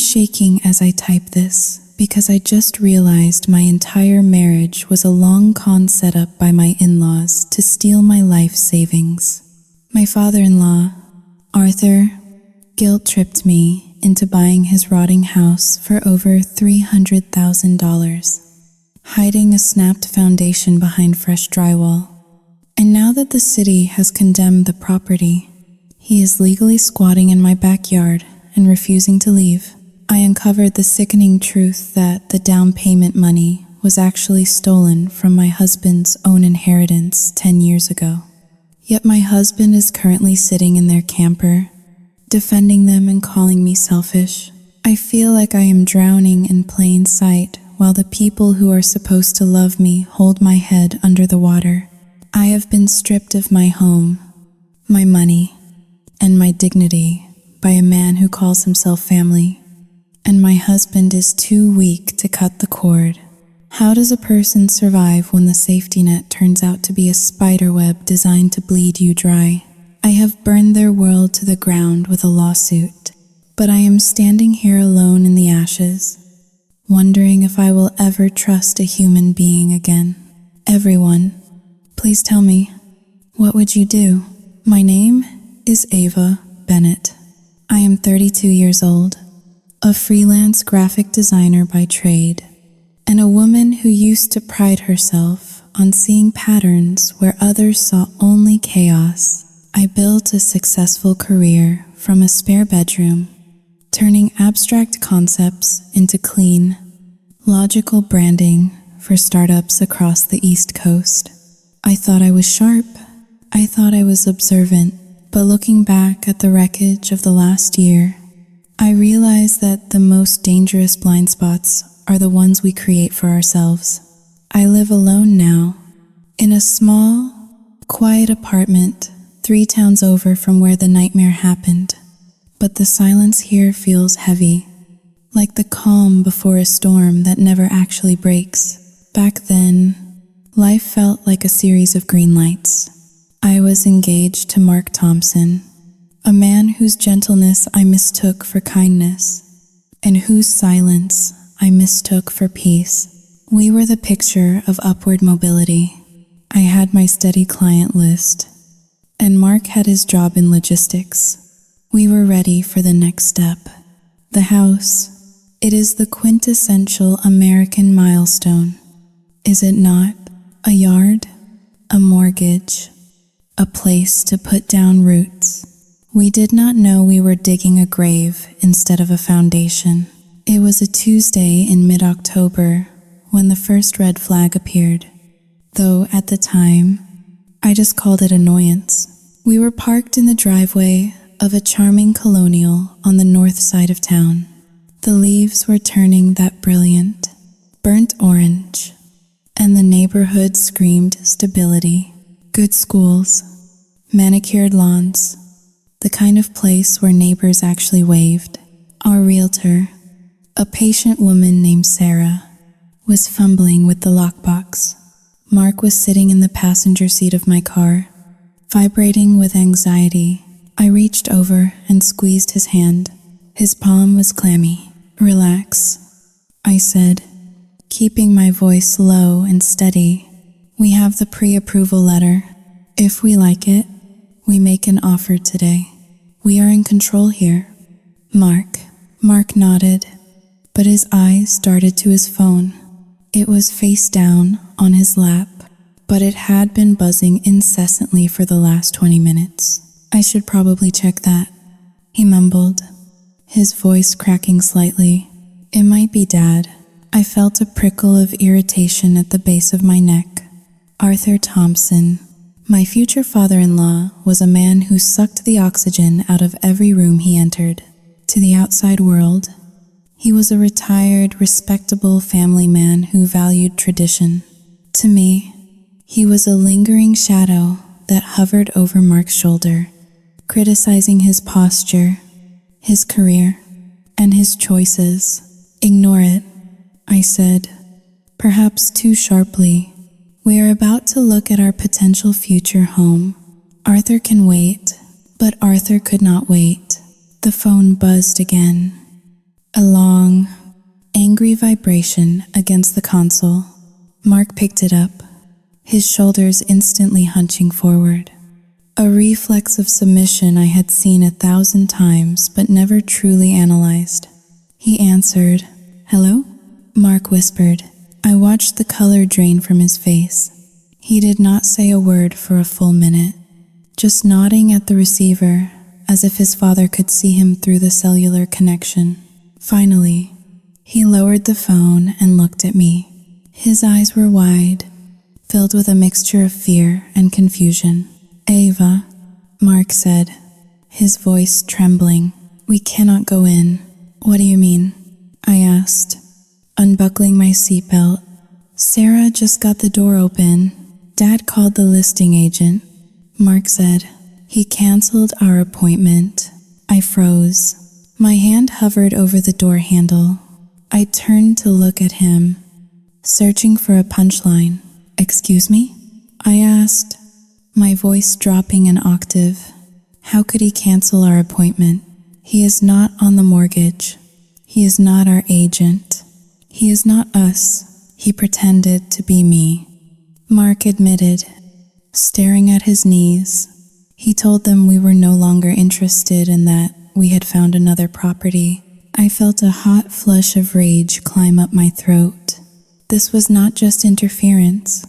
shaking as I type this because I just realized my entire marriage was a long con set up by my in-laws to steal my life savings. My father-in-law, Arthur, guilt-tripped me into buying his rotting house for over $300,000, hiding a snapped foundation behind fresh drywall. And now that the city has condemned the property, he is legally squatting in my backyard and refusing to leave. I uncovered the sickening truth that the down payment money was actually stolen from my husband's own inheritance 10 years ago. Yet my husband is currently sitting in their camper, defending them and calling me selfish. I feel like I am drowning in plain sight while the people who are supposed to love me hold my head under the water. I have been stripped of my home, my money, and my dignity by a man who calls himself family. And my husband is too weak to cut the cord. How does a person survive when the safety net turns out to be a spider web designed to bleed you dry? I have burned their world to the ground with a lawsuit, but I am standing here alone in the ashes, wondering if I will ever trust a human being again. Everyone, please tell me, what would you do? My name is Ava Bennett. I am 32 years old, a freelance graphic designer by trade, and a woman who used to pride herself on seeing patterns where others saw only chaos. I built a successful career from a spare bedroom, turning abstract concepts into clean, logical branding for startups across the East Coast. I thought I was sharp. I thought I was observant. But looking back at the wreckage of the last year, I realized that the most dangerous blind spots are the ones we create for ourselves. I live alone now, in a small, quiet apartment 3 towns over from where the nightmare happened. But the silence here feels heavy, like the calm before a storm that never actually breaks. Back then, life felt like a series of green lights. I was engaged to Mark Thompson, a man whose gentleness I mistook for kindness, and whose silence I mistook for peace. We were the picture of upward mobility. I had my steady client list, and Mark had his job in logistics. We were ready for the next step. The house. It is the quintessential American milestone. Is it not? A yard, a mortgage, a place to put down roots. We did not know we were digging a grave instead of a foundation. It was a Tuesday in mid-October when the first red flag appeared, though at the time, I just called it annoyance. We were parked in the driveway of a charming colonial on the north side of town. The leaves were turning that brilliant, burnt orange, and the neighborhood screamed stability. Good schools, manicured lawns, the kind of place where neighbors actually waved. Our realtor, a patient woman named Sarah, was fumbling with the lockbox. Mark was sitting in the passenger seat of my car, vibrating with anxiety. I reached over and squeezed his hand. His palm was clammy. "Relax," I said, keeping my voice low and steady. "We have the pre-approval letter. If we like it, we make an offer today. We are in control here." Mark nodded, but his eyes darted to his phone. It was face down on his lap, but it had been buzzing incessantly for the last 20 minutes. "I should probably check that," he mumbled, his voice cracking slightly. "It might be Dad." I felt a prickle of irritation at the base of my neck. Arthur Thompson, my future father-in-law, was a man who sucked the oxygen out of every room he entered. To the outside world, he was a retired, respectable family man who valued tradition. To me, he was a lingering shadow that hovered over Mark's shoulder, criticizing his posture, his career, and his choices. "Ignore it," I said, perhaps too sharply. "We are about to look at our potential future home. Arthur can wait." But Arthur could not wait. The phone buzzed again. A angry vibration against the console. Mark picked it up, his shoulders instantly hunching forward. A reflex of submission I had seen 1,000 times but never truly analyzed. He answered, "Hello?" Mark whispered. I watched the color drain from his face. He did not say a word for a full minute, just nodding at the receiver as if his father could see him through the cellular connection. Finally, he lowered the phone and looked at me. His eyes were wide, filled with a mixture of fear and confusion. "Ava," Mark said, his voice trembling. "We cannot go in." "What do you mean?" I asked, unbuckling my seatbelt. "Sarah just got the door open. Dad called the listing agent," Mark said. "He canceled our appointment." I froze. My hand hovered over the door handle. I turned to look at him, searching for a punchline. "Excuse me?" I asked, my voice dropping an octave. How could he cancel our appointment? He is not on the mortgage. He is not our agent. He is not us. He pretended to be me, Mark admitted, staring at his knees. He told them we were no longer interested and that we had found another property. I felt a hot flush of rage climb up my throat. This was not just interference.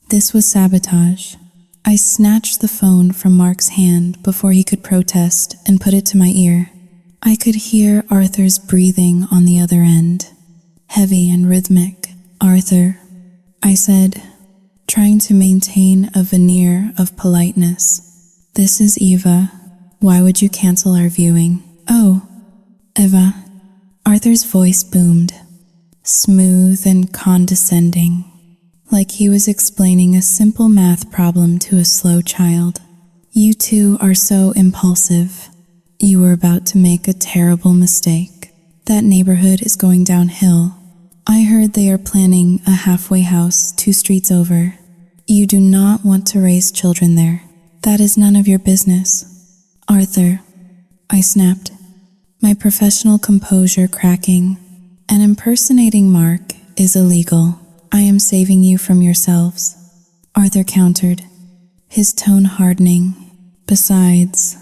This was sabotage. I snatched the phone from Mark's hand before he could protest and put it to my ear. I could hear Arthur's breathing on the other end, heavy and rhythmic. "Arthur," I said, trying to maintain a veneer of politeness. "This is Eva. Why would you cancel our viewing?" "Oh, Eva." Arthur's voice boomed, smooth and condescending, like he was explaining a simple math problem to a slow child. "You two are so impulsive. You were about to make a terrible mistake. That neighborhood is going downhill. I heard they are planning a halfway house 2 streets over. You do not want to raise children there. That is none of your business." "Arthur," I snapped, my professional composure cracking. "And impersonating Mark is illegal. I am saving you from yourselves," Arthur countered, his tone hardening. "Besides,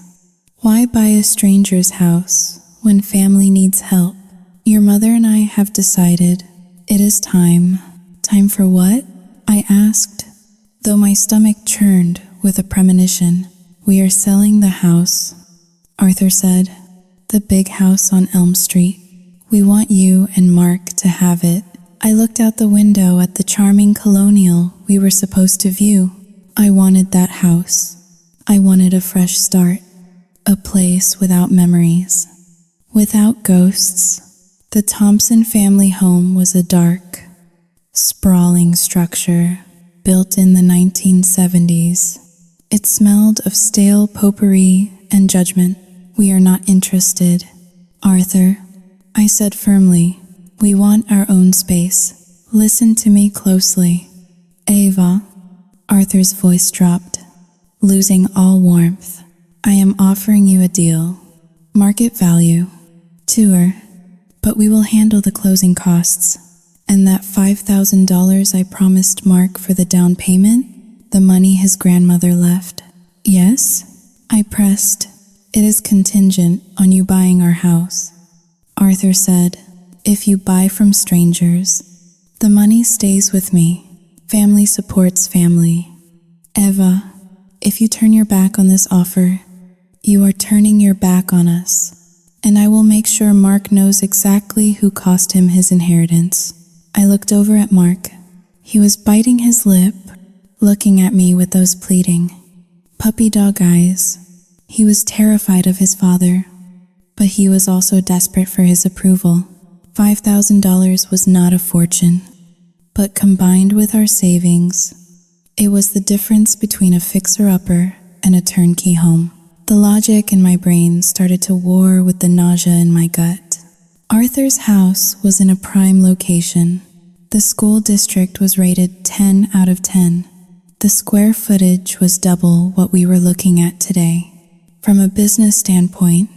why buy a stranger's house when family needs help? Your mother and I have decided it is time." "Time for what?" I asked, though my stomach churned with a premonition. "We are selling the house," Arthur said, "the big house on Elm Street. We want you and Mark to have it." I looked out the window at the charming colonial we were supposed to view. I wanted that house. I wanted a fresh start, a place without memories, without ghosts. The Thompson family home was a dark, sprawling structure built in the 1970s. It smelled of stale potpourri and judgment. "We are not interested, Arthur," I said firmly. "We want our own space. Listen to me closely." "Ava," Arthur's voice dropped, losing all warmth. "I am offering you a deal. Market value. Tour. But we will handle the closing costs. And that $5,000 I promised Mark for the down payment, the money his grandmother left." "Yes?" I pressed. "It is contingent on you buying our house," Arthur said. "If you buy from strangers, the money stays with me. Family supports family. Eva, if you turn your back on this offer, you are turning your back on us. And I will make sure Mark knows exactly who cost him his inheritance." I looked over at Mark. He was biting his lip, looking at me with those pleading, puppy dog eyes. He was terrified of his father, but he was also desperate for his approval. $5,000 was not a fortune, but combined with our savings, it was the difference between a fixer-upper and a turnkey home. The logic in my brain started to war with the nausea in my gut. Arthur's house was in a prime location. The school district was rated 10 out of 10. The square footage was double what we were looking at today. From a business standpoint,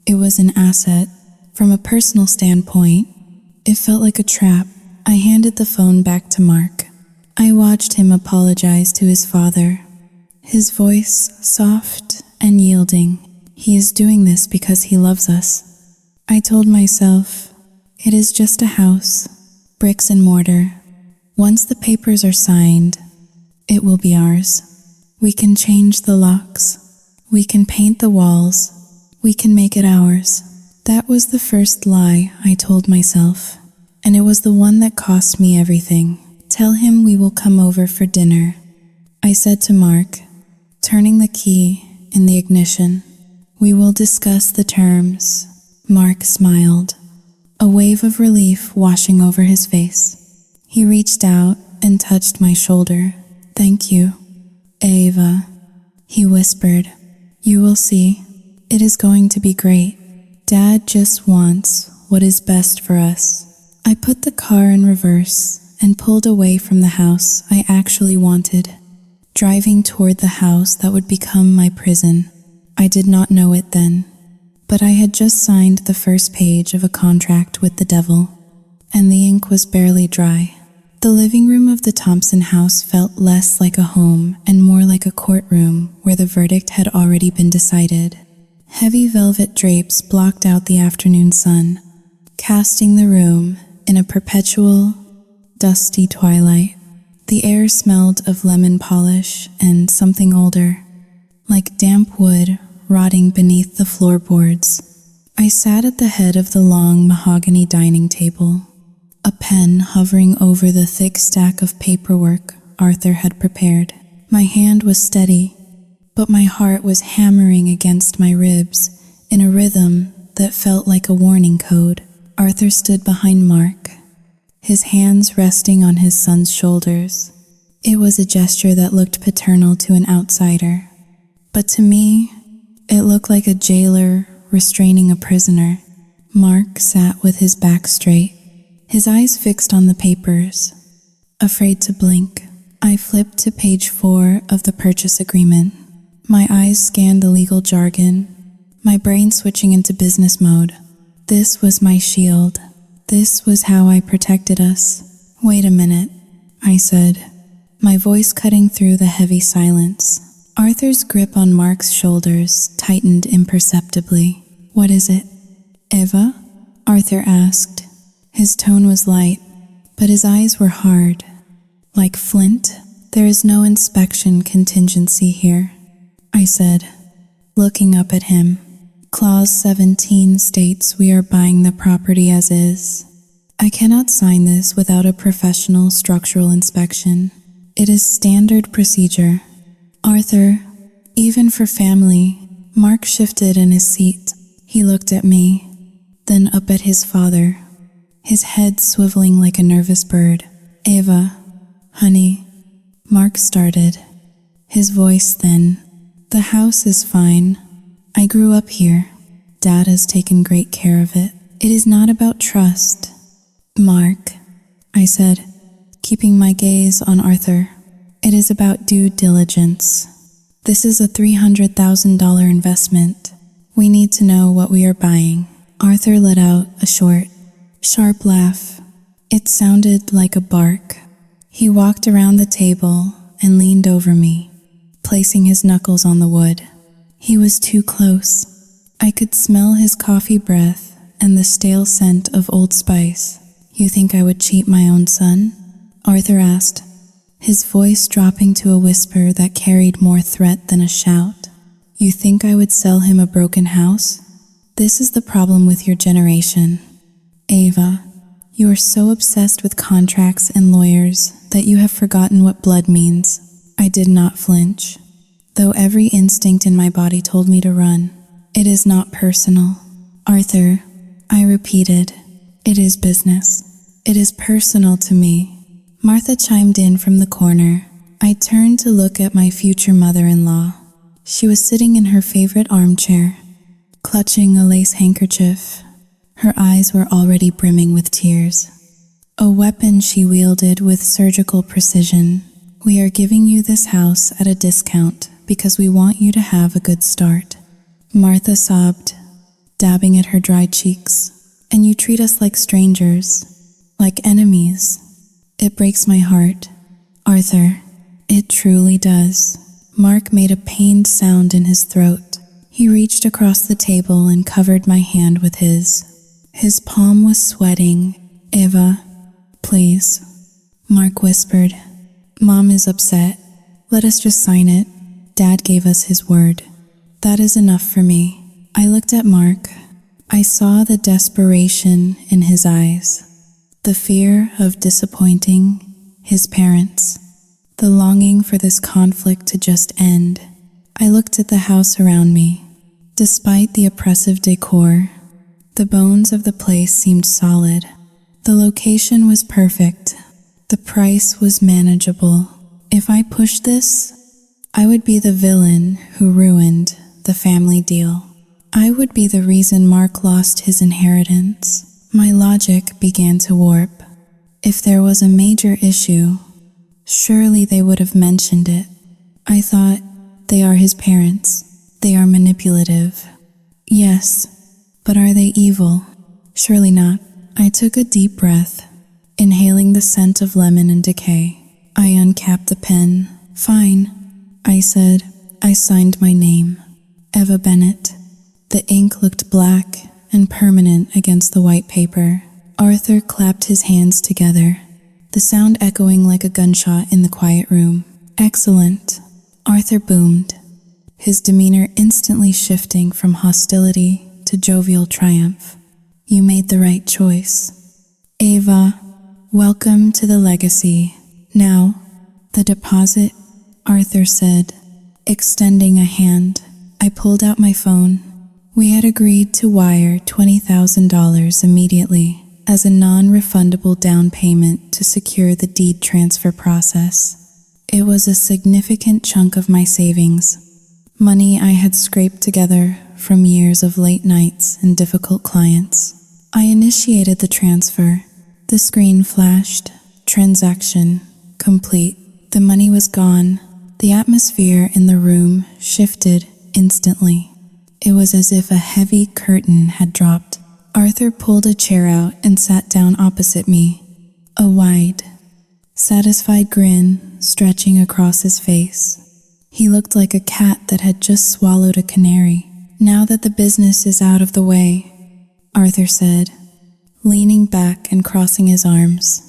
it was an asset. From a personal standpoint, It felt like a trap. I handed the phone back to Mark. I watched him apologize to his father. His voice soft and yielding. He is doing this because he loves us. I told myself, it is just a house, bricks and mortar. Once the papers are signed, it will be ours. We can change the locks. We can paint the walls. We can make it ours. That was the first lie I told myself, and it was the one that cost me everything. Tell him we will come over for dinner, I said to Mark, turning the key in the ignition. We will discuss the terms. Mark smiled, a wave of relief washing over his face. He reached out and touched my shoulder. Thank you, Eva, he whispered. You will see. It is going to be great. Dad just wants what is best for us. I put the car in reverse and pulled away from the house I actually wanted, driving toward the house that would become my prison. I did not know it then, but I had just signed the first page of a contract with the devil, and the ink was barely dry. The living room of the Thompson house felt less like a home and more like a courtroom where the verdict had already been decided. Heavy velvet drapes blocked out the afternoon sun, casting the room in a perpetual, dusty twilight. The air smelled of lemon polish and something older, like damp wood rotting beneath the floorboards. I sat at the head of the long mahogany dining table, a pen hovering over the thick stack of paperwork Arthur had prepared. My hand was steady, but my heart was hammering against my ribs in a rhythm that felt like a warning code. Arthur stood behind Mark, his hands resting on his son's shoulders. It was a gesture that looked paternal to an outsider, but to me, it looked like a jailer restraining a prisoner. Mark sat with his back straight, his eyes fixed on the papers, afraid to blink. I flipped to page 4 of the purchase agreement. My eyes scanned the legal jargon, my brain switching into business mode. This was my shield. This was how I protected us. Wait a minute, I said, my voice cutting through the heavy silence. Arthur's grip on Mark's shoulders tightened imperceptibly. What is it? Eva? Arthur asked. His tone was light, but his eyes were hard. Like flint. There is no inspection contingency here, I said, looking up at him. Clause 17 states we are buying the property as is. I cannot sign this without a professional structural inspection. It is standard procedure. Arthur, even for family. Mark shifted in his seat. He looked at me, then up at his father, his head swiveling like a nervous bird. Eva, honey, Mark started, his voice thin. The house is fine. I grew up here. Dad has taken great care of it. It is not about trust. Mark, I said, keeping my gaze on Arthur. It is about due diligence. This is a $300,000 investment. We need to know what we are buying. Arthur let out a short, sharp laugh. It sounded like a bark. He walked around the table and leaned over me, placing his knuckles on the wood. He was too close. I could smell his coffee breath and the stale scent of Old Spice. You think I would cheat my own son? Arthur asked, his voice dropping to a whisper that carried more threat than a shout. You think I would sell him a broken house? This is the problem with your generation. Ava, you are so obsessed with contracts and lawyers that you have forgotten what blood means. I did not flinch, though every instinct in my body told me to run. It is not personal. Arthur, I repeated, it is business. It is personal to me. Martha chimed in from the corner. I turned to look at my future mother-in-law. She was sitting in her favorite armchair, clutching a lace handkerchief. Her eyes were already brimming with tears. A weapon she wielded with surgical precision. We are giving you this house at a discount because we want you to have a good start. Martha sobbed, dabbing at her dry cheeks. And you treat us like strangers. like enemies. It breaks my heart. Arthur, it truly does. Mark made a pained sound in his throat. He reached across the table and covered my hand with his. His palm was sweating. Eva, please. Mark whispered. Mom is upset. Let us just sign it. Dad gave us his word. That is enough for me. I looked at Mark. I saw the desperation in his eyes, the fear of disappointing his parents, the longing for this conflict to just end. I looked at the house around me. Despite the oppressive decor, the bones of the place seemed solid. The location was perfect. The price was manageable. If I pushed this, I would be the villain who ruined the family deal. I would be the reason Mark lost his inheritance. My logic began to warp. If there was a major issue, surely they would have mentioned it. I thought, they are his parents. They are manipulative. Yes, but are they evil? Surely not. I took a deep breath, inhaling the scent of lemon and decay. I uncapped the pen. Fine, I said. I signed my name. Eva Bennett. The ink looked black and permanent against the white paper. Arthur clapped his hands together, the sound echoing like a gunshot in the quiet room. Excellent, Arthur boomed, his demeanor instantly shifting from hostility to jovial triumph. You made the right choice. Eva, welcome to the legacy. Now, the deposit, Arthur said, extending a hand. I pulled out my phone. We had agreed to wire $20,000 immediately as a non-refundable down payment to secure the deed transfer process. It was a significant chunk of my savings, money I had scraped together from years of late nights and difficult clients. I initiated the transfer. The screen flashed. Transaction complete. The money was gone. The atmosphere in the room shifted instantly. It was as if a heavy curtain had dropped. Arthur pulled a chair out and sat down opposite me, a wide, satisfied grin stretching across his face. He looked like a cat that had just swallowed a canary. Now that the business is out of the way, Arthur said, leaning back and crossing his arms,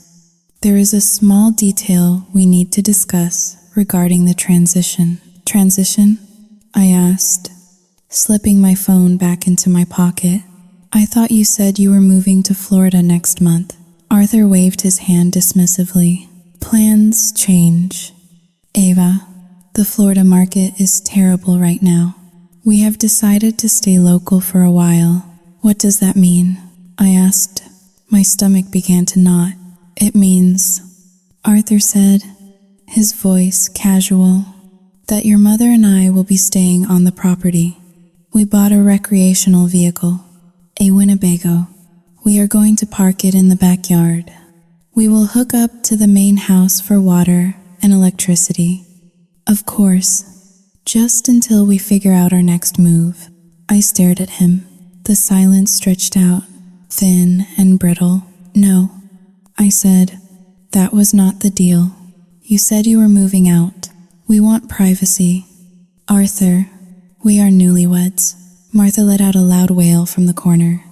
there is a small detail we need to discuss regarding the transition. Transition? I asked, slipping my phone back into my pocket. I thought you said you were moving to Florida next month. Arthur waved his hand dismissively. Plans change. Eva, the Florida market is terrible right now. We have decided to stay local for a while. What does that mean? I asked. My stomach began to knot. It means, Arthur said, his voice casual, that your mother and I will be staying on the property. We bought a recreational vehicle, a Winnebago. We are going to park it in the backyard. We will hook up to the main house for water and electricity. Of course, just until we figure out our next move. I stared at him. The silence stretched out, thin and brittle. No, I said, that was not the deal. You said you were moving out. We want privacy. Arthur, we are newlyweds. Martha let out a loud wail from the corner.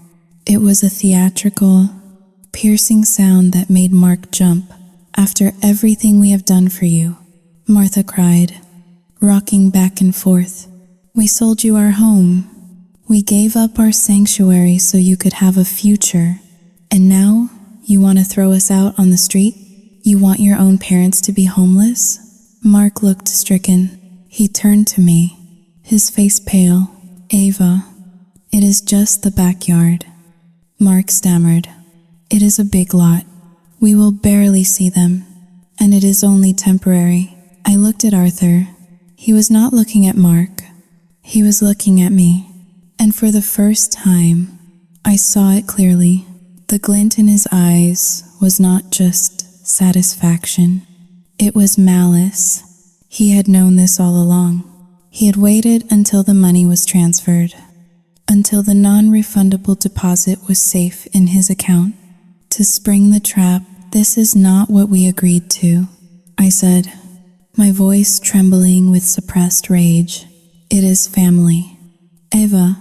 It was a theatrical, piercing sound that made Mark jump. After everything we have done for you, Martha cried, rocking back and forth. We sold you our home. We gave up our sanctuary so you could have a future. And now, you want to throw us out on the street? You want your own parents to be homeless? Mark looked stricken. He turned to me, his face pale. Eva, it is just the backyard. Mark stammered. It is a big lot. We will barely see them, and it is only temporary. I looked at Arthur. He was not looking at Mark. He was looking at me, and for the first time, I saw it clearly. The glint in his eyes was not just satisfaction. It was malice. He had known this all along. He had waited until the money was transferred, until the non-refundable deposit was safe in his account, To spring the trap, this is not what we agreed to, I said, my voice trembling with suppressed rage. It is family. Eva,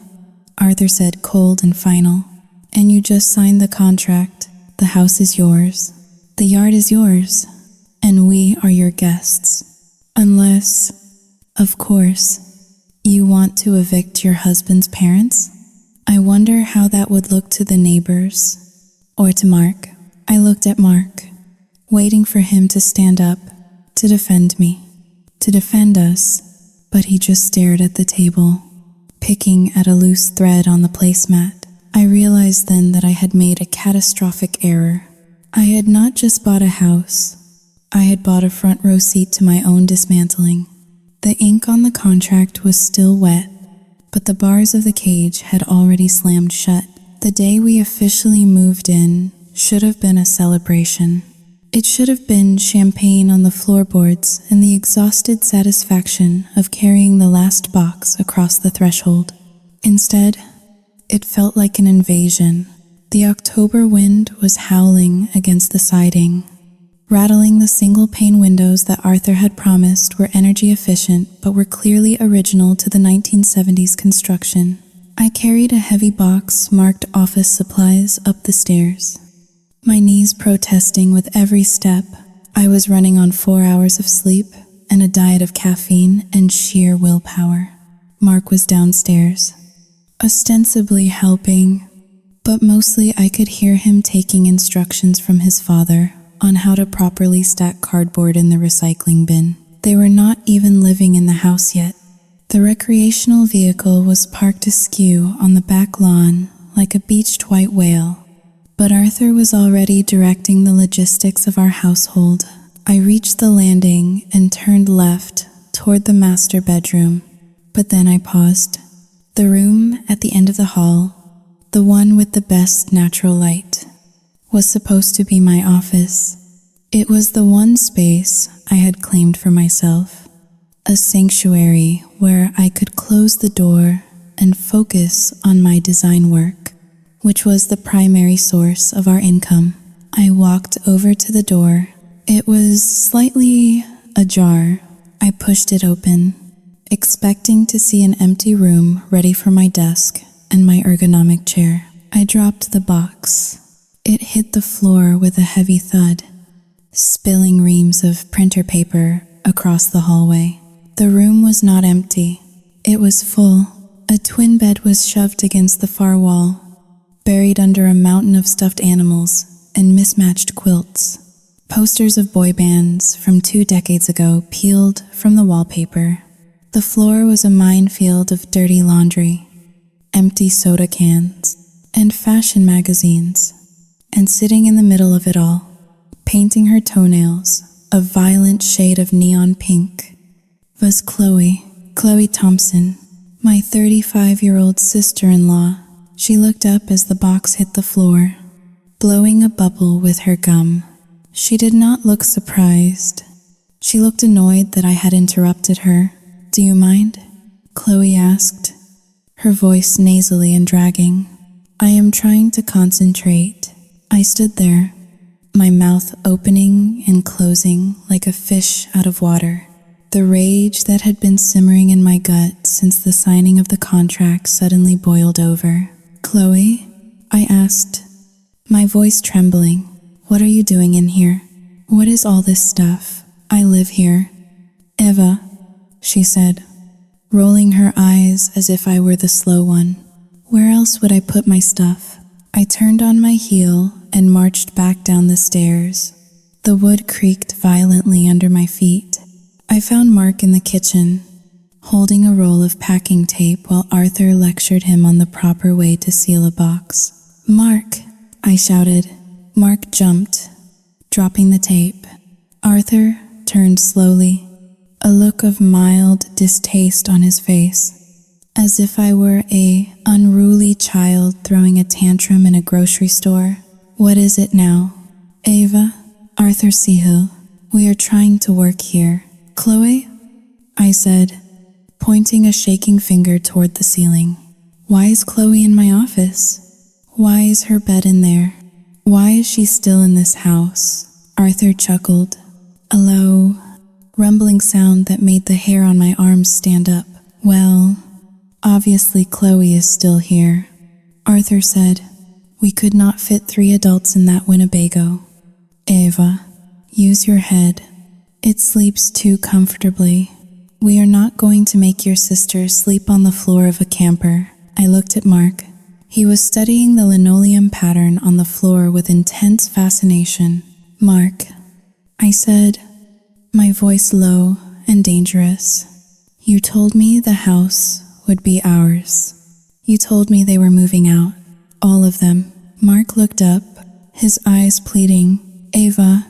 Arthur said, cold and final. And you just signed the contract. The house is yours. The yard is yours. And we are your guests. Unless, of course, you want to evict your husband's parents? I wonder how that would look to the neighbors. Or to Mark. I looked at Mark, waiting for him to stand up, to defend me, to defend us, but he just stared at the table, picking at a loose thread on the placemat. I realized then that I had made a catastrophic error. I had not just bought a house, I had bought a front row seat to my own dismantling. The ink on the contract was still wet, but the bars of the cage had already slammed shut. The day we officially moved in should have been a celebration. It should have been champagne on the floorboards and the exhausted satisfaction of carrying the last box across the threshold. Instead, it felt like an invasion. The October wind was howling against the siding, rattling the single-pane windows that Arthur had promised were energy efficient but were clearly original to the 1970s construction. I carried a heavy box marked office supplies up the stairs, my knees protesting with every step. I was running on 4 hours of sleep and a diet of caffeine and sheer willpower. Mark was downstairs, ostensibly helping, but mostly I could hear him taking instructions from his father on how to properly stack cardboard in the recycling bin. They were not even living in the house yet. The recreational vehicle was parked askew on the back lawn like a beached white whale, but Arthur was already directing the logistics of our household. I reached the landing and turned left toward the master bedroom, but then I paused. The room at the end of the hall, the one with the best natural light, was supposed to be my office. It was the one space I had claimed for myself, a sanctuary where I could close the door and focus on my design work, which was the primary source of our income. I walked over to the door. It was slightly ajar. I pushed it open, expecting to see an empty room ready for my desk and my ergonomic chair. I dropped the box. It hit the floor with a heavy thud, spilling reams of printer paper across the hallway. The room was not empty. It was full. A twin bed was shoved against the far wall, buried under a mountain of stuffed animals and mismatched quilts. Posters of boy bands from 2 decades ago peeled from the wallpaper. The floor was a minefield of dirty laundry, empty soda cans, and fashion magazines. And sitting in the middle of it all, painting her toenails a violent shade of neon pink, was Chloe Thompson, my 35-year-old sister-in-law. She looked up as the box hit the floor, blowing a bubble with her gum. She did not look surprised. She looked annoyed that I had interrupted her. "Do you mind?" Chloe asked, her voice nasally and dragging. "I am trying to concentrate." I stood there, my mouth opening and closing like a fish out of water. The rage that had been simmering in my gut since the signing of the contract suddenly boiled over. "Chloe?" I asked, my voice trembling. "What are you doing in here? What is all this stuff? I live here." "Eva," she said, rolling her eyes as if I were the slow one. "Where else would I put my stuff?" I turned on my heel and marched back down the stairs. The wood creaked violently under my feet. I found Mark in the kitchen, holding a roll of packing tape while Arthur lectured him on the proper way to seal a box. "Mark!" I shouted. Mark jumped, dropping the tape. Arthur turned slowly, a look of mild distaste on his face, as if I were an unruly child throwing a tantrum in a grocery store. "What is it now?" "Eva, Arthur Sehill, we are trying to work here." "Chloe?" I said, pointing a shaking finger toward the ceiling. "Why is Chloe in my office? Why is her bed in there?" Why is she still in this house? Arthur chuckled, a low, rumbling sound that made the hair on my arms stand up. Well, obviously Chloe is still here, Arthur said. We could not fit 3 adults in that Winnebago. Ava, use your head. It sleeps too comfortably. We are not going to make your sister sleep on the floor of a camper. I looked at Mark. He was studying the linoleum pattern on the floor with intense fascination. Mark, I said, my voice low and dangerous. You told me the house would be ours. You told me they were moving out. All of them. Mark looked up, his eyes pleading. Ava,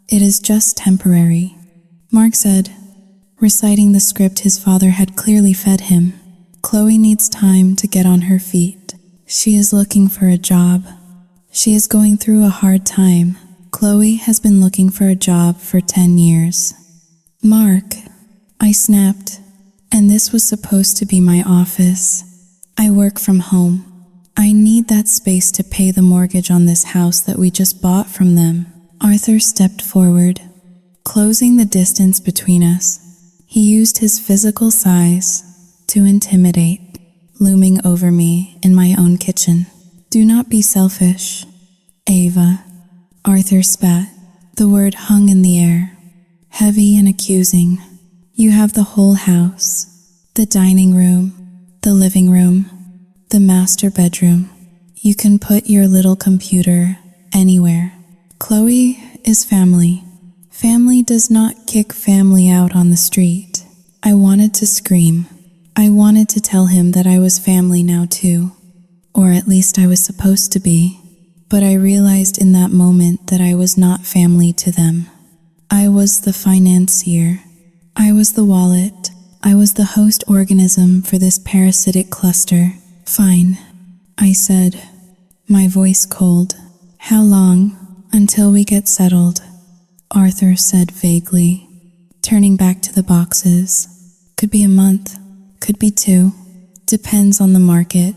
it is just temporary. Mark said, reciting the script his father had clearly fed him. Chloe needs time to get on her feet. She is looking for a job. She is going through a hard time. Chloe has been looking for a job for 10 years. Mark, I snapped, and this was supposed to be my office. I work from home. I need that space to pay the mortgage on this house that we just bought from them. Arthur stepped forward, closing the distance between us. He used his physical size to intimidate, looming over me in my own kitchen. Do not be selfish, Ava. Arthur spat. The word hung in the air, heavy and accusing. You have the whole house, the dining room, the living room, the master bedroom. You can put your little computer anywhere. Chloe is family. Family does not kick family out on the street. I wanted to scream. I wanted to tell him that I was family now too, or at least I was supposed to be, but I realized in that moment that I was not family to them. I was the financier. I was the wallet. I was the host organism for this parasitic cluster. Fine, I said, my voice cold. How long until we get settled? Arthur said vaguely, turning back to the boxes. Could be a month. Could be 2. Depends on the market.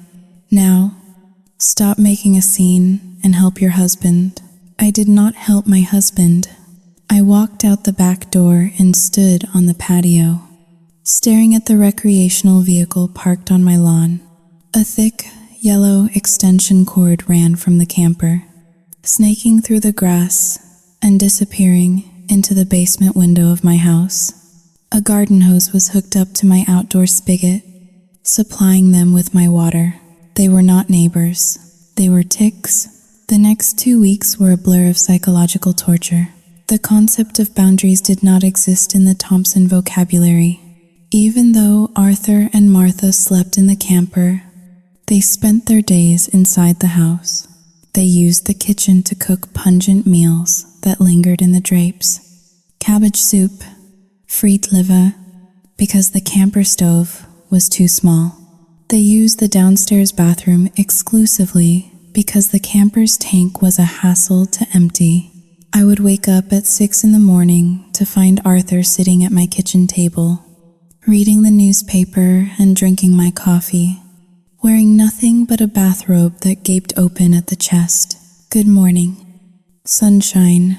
Now, stop making a scene and help your husband. I did not help my husband. I walked out the back door and stood on the patio, staring at the recreational vehicle parked on my lawn. A thick, yellow extension cord ran from the camper, snaking through the grass and disappearing into the basement window of my house. A garden hose was hooked up to my outdoor spigot, supplying them with my water. They were not neighbors. They were ticks. The next 2 weeks were a blur of psychological torture. The concept of boundaries did not exist in the Thompson vocabulary. Even though Arthur and Martha slept in the camper, they spent their days inside the house. They used the kitchen to cook pungent meals that lingered in the drapes. Cabbage soup, fried liver, because the camper stove was too small. They used the downstairs bathroom exclusively because the camper's tank was a hassle to empty. I would wake up at 6 in the morning to find Arthur sitting at my kitchen table, reading the newspaper and drinking my coffee, wearing nothing but a bathrobe that gaped open at the chest. Good morning, sunshine,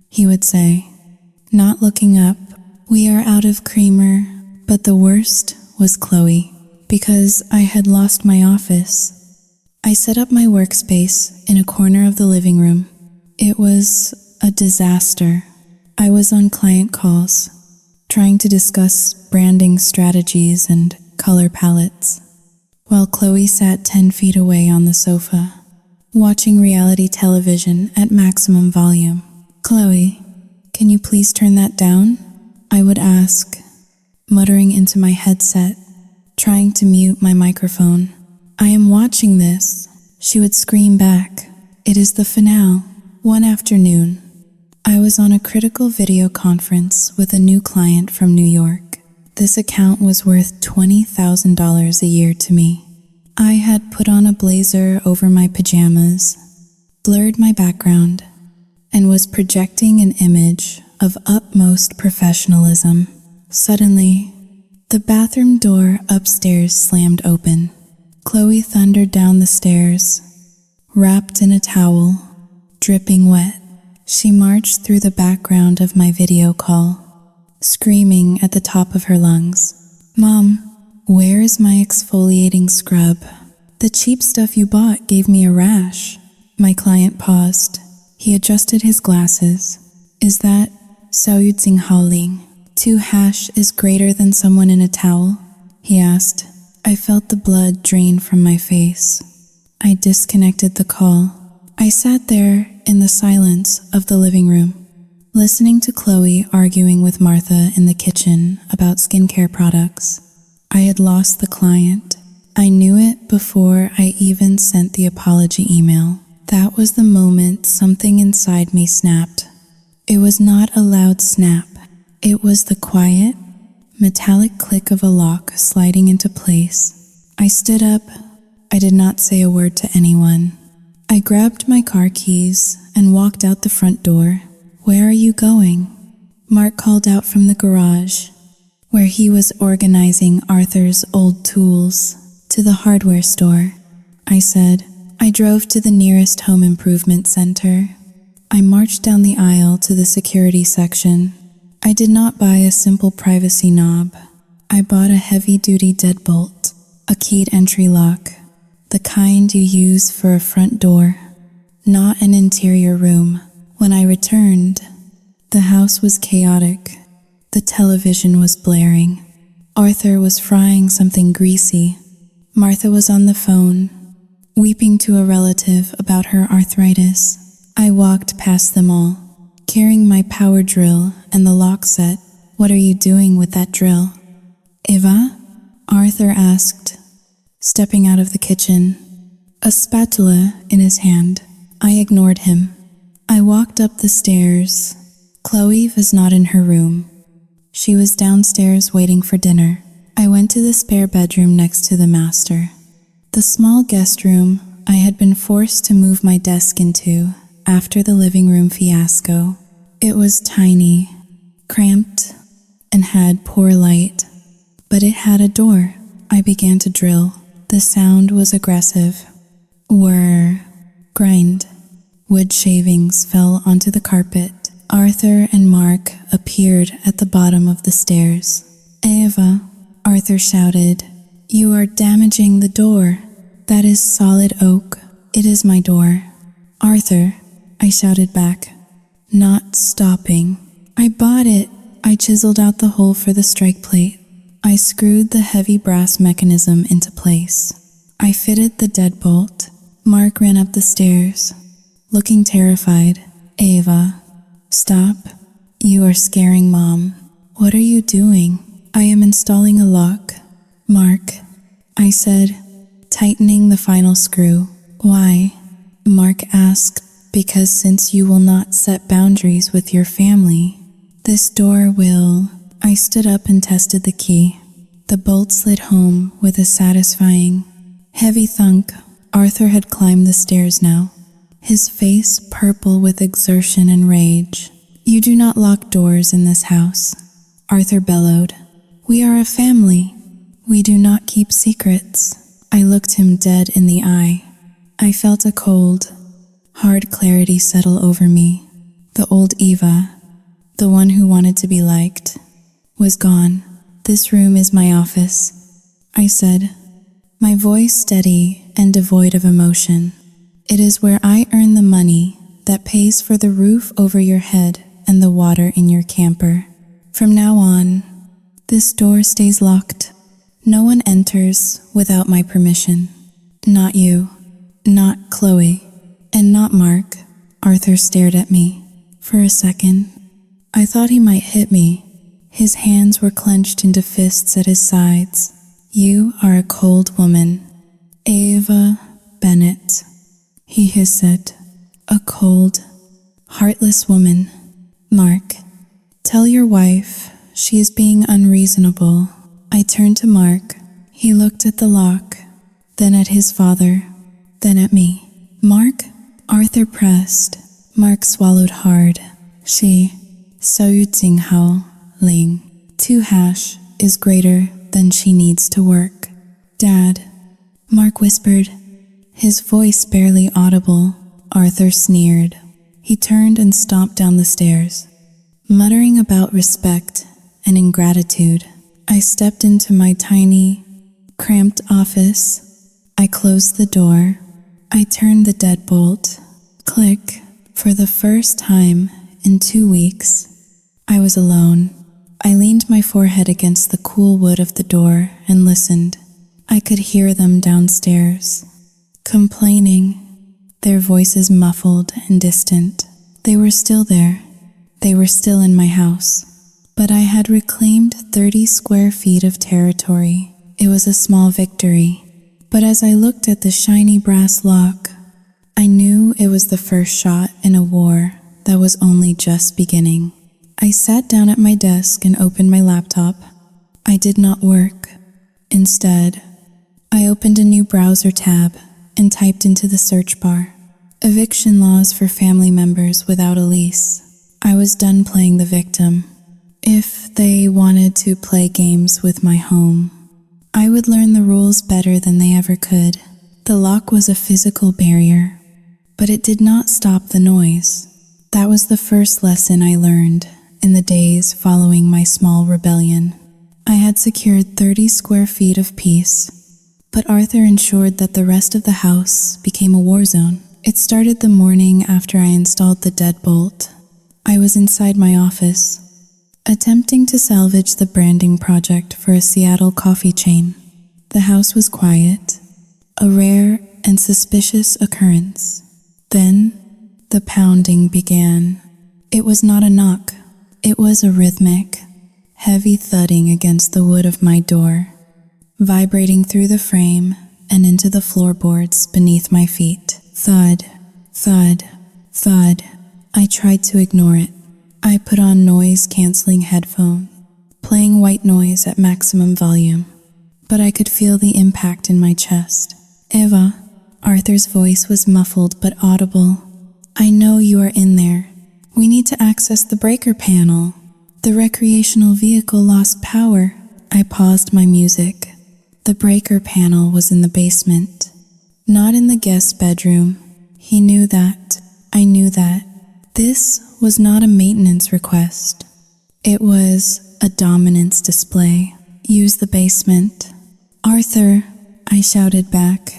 he would say, not looking up. We are out of creamer, but the worst was Chloe, because I had lost my office. I set up my workspace in a corner of the living room. It was a disaster. I was on client calls, trying to discuss branding strategies and color palettes, while Chloe sat 10 feet away on the sofa, watching reality television at maximum volume. Chloe, can you please turn that down? I would ask, muttering into my headset, trying to mute my microphone. I am watching this, she would scream back. It is the finale. One afternoon, I was on a critical video conference with a new client from New York. This account was worth $20,000 a year to me. I had put on a blazer over my pajamas, blurred my background, and was projecting an image of utmost professionalism. Suddenly, the bathroom door upstairs slammed open. Chloe thundered down the stairs, wrapped in a towel, dripping wet. She marched through the background of my video call, screaming at the top of her lungs, "Mom, where is my exfoliating scrub? The cheap stuff you bought gave me a rash." My client paused. He adjusted his glasses. "Is that Saoyudzing Haoling? 2# is greater than someone in a towel?" he asked. I felt the blood drain from my face. I disconnected the call. I sat there in the silence of the living room, listening to Chloe arguing with Martha in the kitchen about skincare products. I had lost the client. I knew it before I even sent the apology email. That was the moment something inside me snapped. It was not a loud snap. It was the quiet, metallic click of a lock sliding into place. I stood up. I did not say a word to anyone. I grabbed my car keys and walked out the front door. "Where are you going?" Mark called out from the garage, where he was organizing Arthur's old tools, "to the hardware store," I said. I drove to the nearest home improvement center. I marched down the aisle to the security section. I did not buy a simple privacy knob. I bought a heavy-duty deadbolt, a keyed entry lock, the kind you use for a front door, not an interior room. When I returned, the house was chaotic. The television was blaring. Arthur was frying something greasy. Martha was on the phone, weeping to a relative about her arthritis. I walked past them all, carrying my power drill and the lock set. "What are you doing with that drill?" "Eva?" Arthur asked, stepping out of the kitchen, a spatula in his hand. I ignored him. I walked up the stairs. Chloe was not in her room. She was downstairs waiting for dinner. I went to the spare bedroom next to the master, the small guest room I had been forced to move my desk into after the living room fiasco. It was tiny, cramped, and had poor light, but it had a door. I began to drill. The sound was aggressive. Whir, grind. Wood shavings fell onto the carpet. Arthur and Mark appeared at the bottom of the stairs. "Eva," Arthur shouted, "you are damaging the door. That is solid oak. It is my door." "Arthur," I shouted back, not stopping. "I bought it." I chiseled out the hole for the strike plate. I screwed the heavy brass mechanism into place. I fitted the deadbolt. Mark ran up the stairs, looking terrified. "Eva, stop. You are scaring Mom." "What are you doing?" "I am installing a lock." "Mark," I said, tightening the final screw. "Why?" Mark asked. "Because since you will not set boundaries with your family, this door will." I stood up and tested the key. The bolt slid home with a satisfying, heavy thunk. Arthur had climbed the stairs now, his face purple with exertion and rage. "You do not lock doors in this house," Arthur bellowed. "We are a family. We do not keep secrets." I looked him dead in the eye. I felt a cold, hard clarity settle over me. The old Eva, the one who wanted to be liked, was gone. "This room is my office," I said, my voice steady and devoid of emotion. "It is where I earn the money that pays for the roof over your head and the water in your camper. From now on, this door stays locked. No one enters without my permission. Not you, not Chloe, and not Mark." Arthur stared at me. For a second, I thought he might hit me. His hands were clenched into fists at his sides. "You are a cold woman, Eva Bennett," he hissed. "A cold, heartless woman. Mark, tell your wife she is being unreasonable." I turned to Mark. He looked at the lock, then at his father, then at me. "Mark?" Arthur pressed. Mark swallowed hard. "She, Saoyudzing Haoling, 2# is greater than she needs to work." "Dad," Mark whispered, his voice barely audible. Arthur sneered. He turned and stomped down the stairs. Muttering about respect and ingratitude, I stepped into my tiny, cramped office. I closed the door. I turned the deadbolt. Click. For the first time in 2 weeks, I was alone. I leaned my forehead against the cool wood of the door and listened. I could hear them downstairs, complaining, their voices muffled and distant. They were still there. They were still in my house. But I had reclaimed 30 square feet of territory. It was a small victory. But as I looked at the shiny brass lock, I knew it was the first shot in a war that was only just beginning. I sat down at my desk and opened my laptop. I did not work. Instead, I opened a new browser tab and typed into the search bar, eviction laws for family members without a lease. I was done playing the victim. If they wanted to play games with my home, I would learn the rules better than they ever could. The lock was a physical barrier, but it did not stop the noise. That was the first lesson I learned in the days following my small rebellion. I had secured 30 square feet of peace, but Arthur ensured that the rest of the house became a war zone. It started the morning after I installed the deadbolt. I was inside my office, attempting to salvage the branding project for a Seattle coffee chain. The house was quiet, a rare and suspicious occurrence. Then, the pounding began. It was not a knock. It was a rhythmic, heavy thudding against the wood of my door, vibrating through the frame and into the floorboards beneath my feet. Thud, thud, thud. I tried to ignore it. I put on noise-canceling headphones, playing white noise at maximum volume, but I could feel the impact in my chest. Eva, Arthur's voice was muffled but audible. I know you are in there. We need to access the breaker panel. The recreational vehicle lost power. I paused my music. The breaker panel was in the basement, not in the guest bedroom. He knew that. I knew that. This was not a maintenance request. It was a dominance display. Use the basement. Arthur, I shouted back,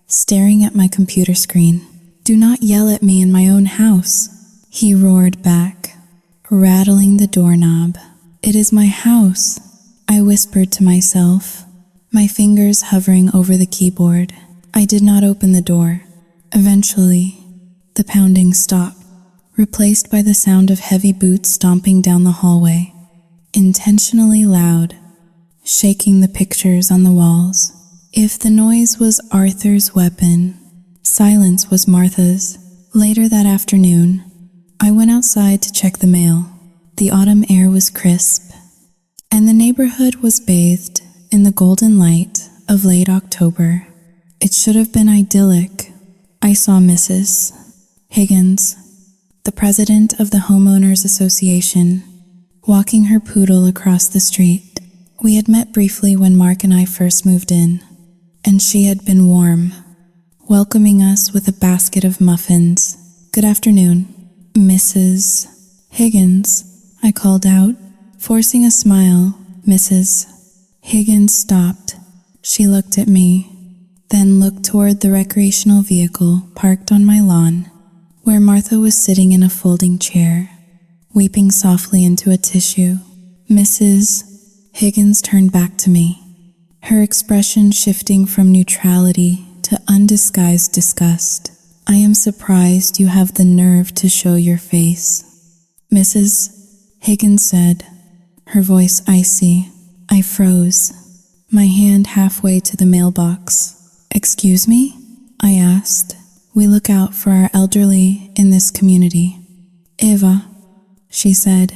staring at my computer screen. Do not yell at me in my own house. He roared back, rattling the doorknob. It is my house, I whispered to myself, my fingers hovering over the keyboard. I did not open the door. Eventually, the pounding stopped, replaced by the sound of heavy boots stomping down the hallway, intentionally loud, shaking the pictures on the walls. If the noise was Arthur's weapon, silence was Martha's. Later that afternoon, I went outside to check the mail. The autumn air was crisp, and the neighborhood was bathed in the golden light of late October. It should have been idyllic. I saw Mrs. Higgins, the president of the Homeowners Association, walking her poodle across the street. We had met briefly when Mark and I first moved in, and she had been warm, welcoming us with a basket of muffins. Good afternoon, Mrs. Higgins, I called out, forcing a smile. Mrs. Higgins stopped. She looked at me, then looked toward the recreational vehicle parked on my lawn, where Martha was sitting in a folding chair, weeping softly into a tissue. Mrs. Higgins turned back to me, her expression shifting from neutrality to undisguised disgust. I am surprised you have the nerve to show your face, Mrs. Higgins said, her voice icy. I froze, my hand halfway to the mailbox. Excuse me? I asked. We look out for our elderly in this community. Eva, she said,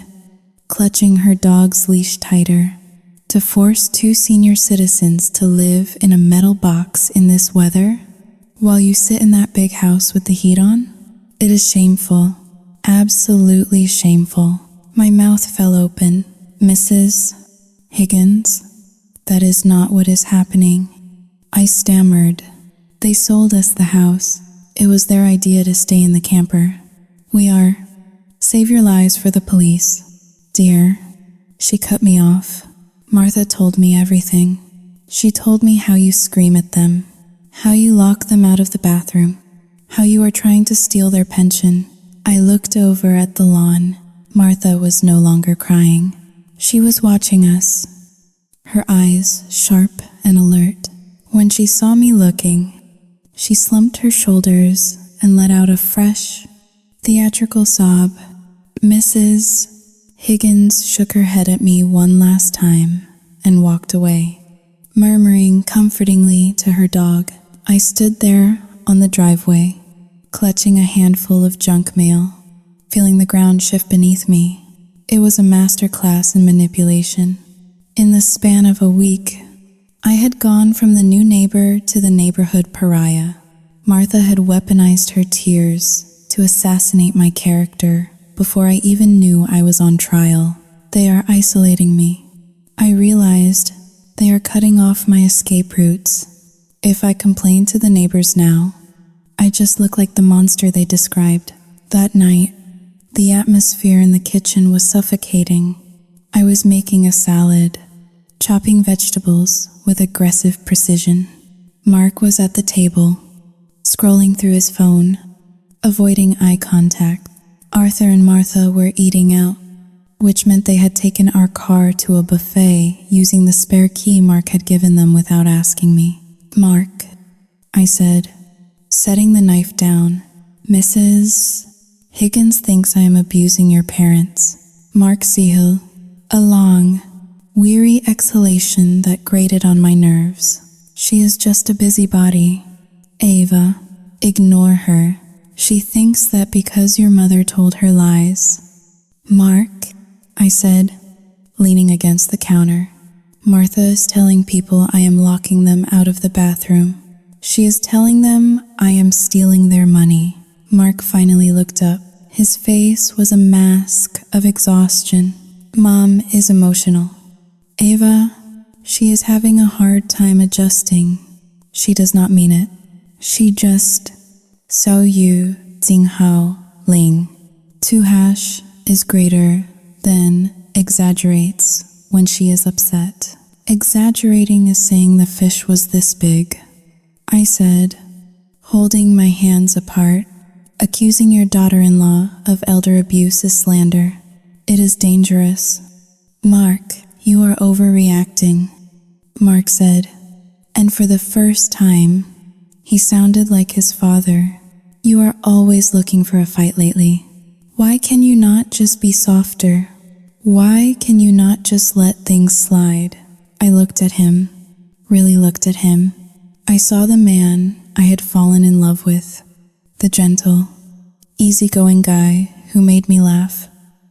clutching her dog's leash tighter. To force 2 senior citizens to live in a metal box in this weather, while you sit in that big house with the heat on? It is shameful. Absolutely shameful. My mouth fell open. Mrs. Higgins, that is not what is happening. I stammered. They sold us the house. It was their idea to stay in the camper. We are. Save your lives for the police. Dear, she cut me off. Martha told me everything. She told me how you scream at them, how you lock them out of the bathroom, how you are trying to steal their pension. I looked over at the lawn. Martha was no longer crying. She was watching us, her eyes sharp and alert. When she saw me looking, she slumped her shoulders and let out a fresh, theatrical sob. Mrs. Higgins shook her head at me one last time and walked away, murmuring comfortingly to her dog. I stood there on the driveway, clutching a handful of junk mail, feeling the ground shift beneath me. It was a master class in manipulation. In the span of a week, I had gone from the new neighbor to the neighborhood pariah. Martha had weaponized her tears to assassinate my character before I even knew I was on trial. They are isolating me. I realized they are cutting off my escape routes. If I complain to the neighbors now, I just look like the monster they described. That night, the atmosphere in the kitchen was suffocating. I was making a salad, chopping vegetables with aggressive precision. Mark was at the table, scrolling through his phone, avoiding eye contact. Arthur and Martha were eating out, which meant they had taken our car to a buffet using the spare key Mark had given them without asking me. Mark, I said, setting the knife down. Mrs. Higgins thinks I am abusing your parents. Mark Sehill, a long, weary exhalation that grated on my nerves. She is just a busybody. Ava, ignore her. She thinks that because your mother told her lies. Mark, I said, leaning against the counter. Martha is telling people I am locking them out of the bathroom. She is telling them I am stealing their money. Mark finally looked up. His face was a mask of exhaustion. Mom is emotional. Ava, she is having a hard time adjusting. She does not mean it. She just Sao Yu Jing Hao Ling. 2# is greater than exaggerates when she is upset. Exaggerating is saying the fish was this big. I said, holding my hands apart. Accusing your daughter-in-law of elder abuse is slander. It is dangerous. Mark, you are overreacting, Mark said, and for the first time, he sounded like his father. You are always looking for a fight lately. Why can you not just be softer? Why can you not just let things slide? I looked at him, really looked at him. I saw the man I had fallen in love with. The gentle, easygoing guy who made me laugh.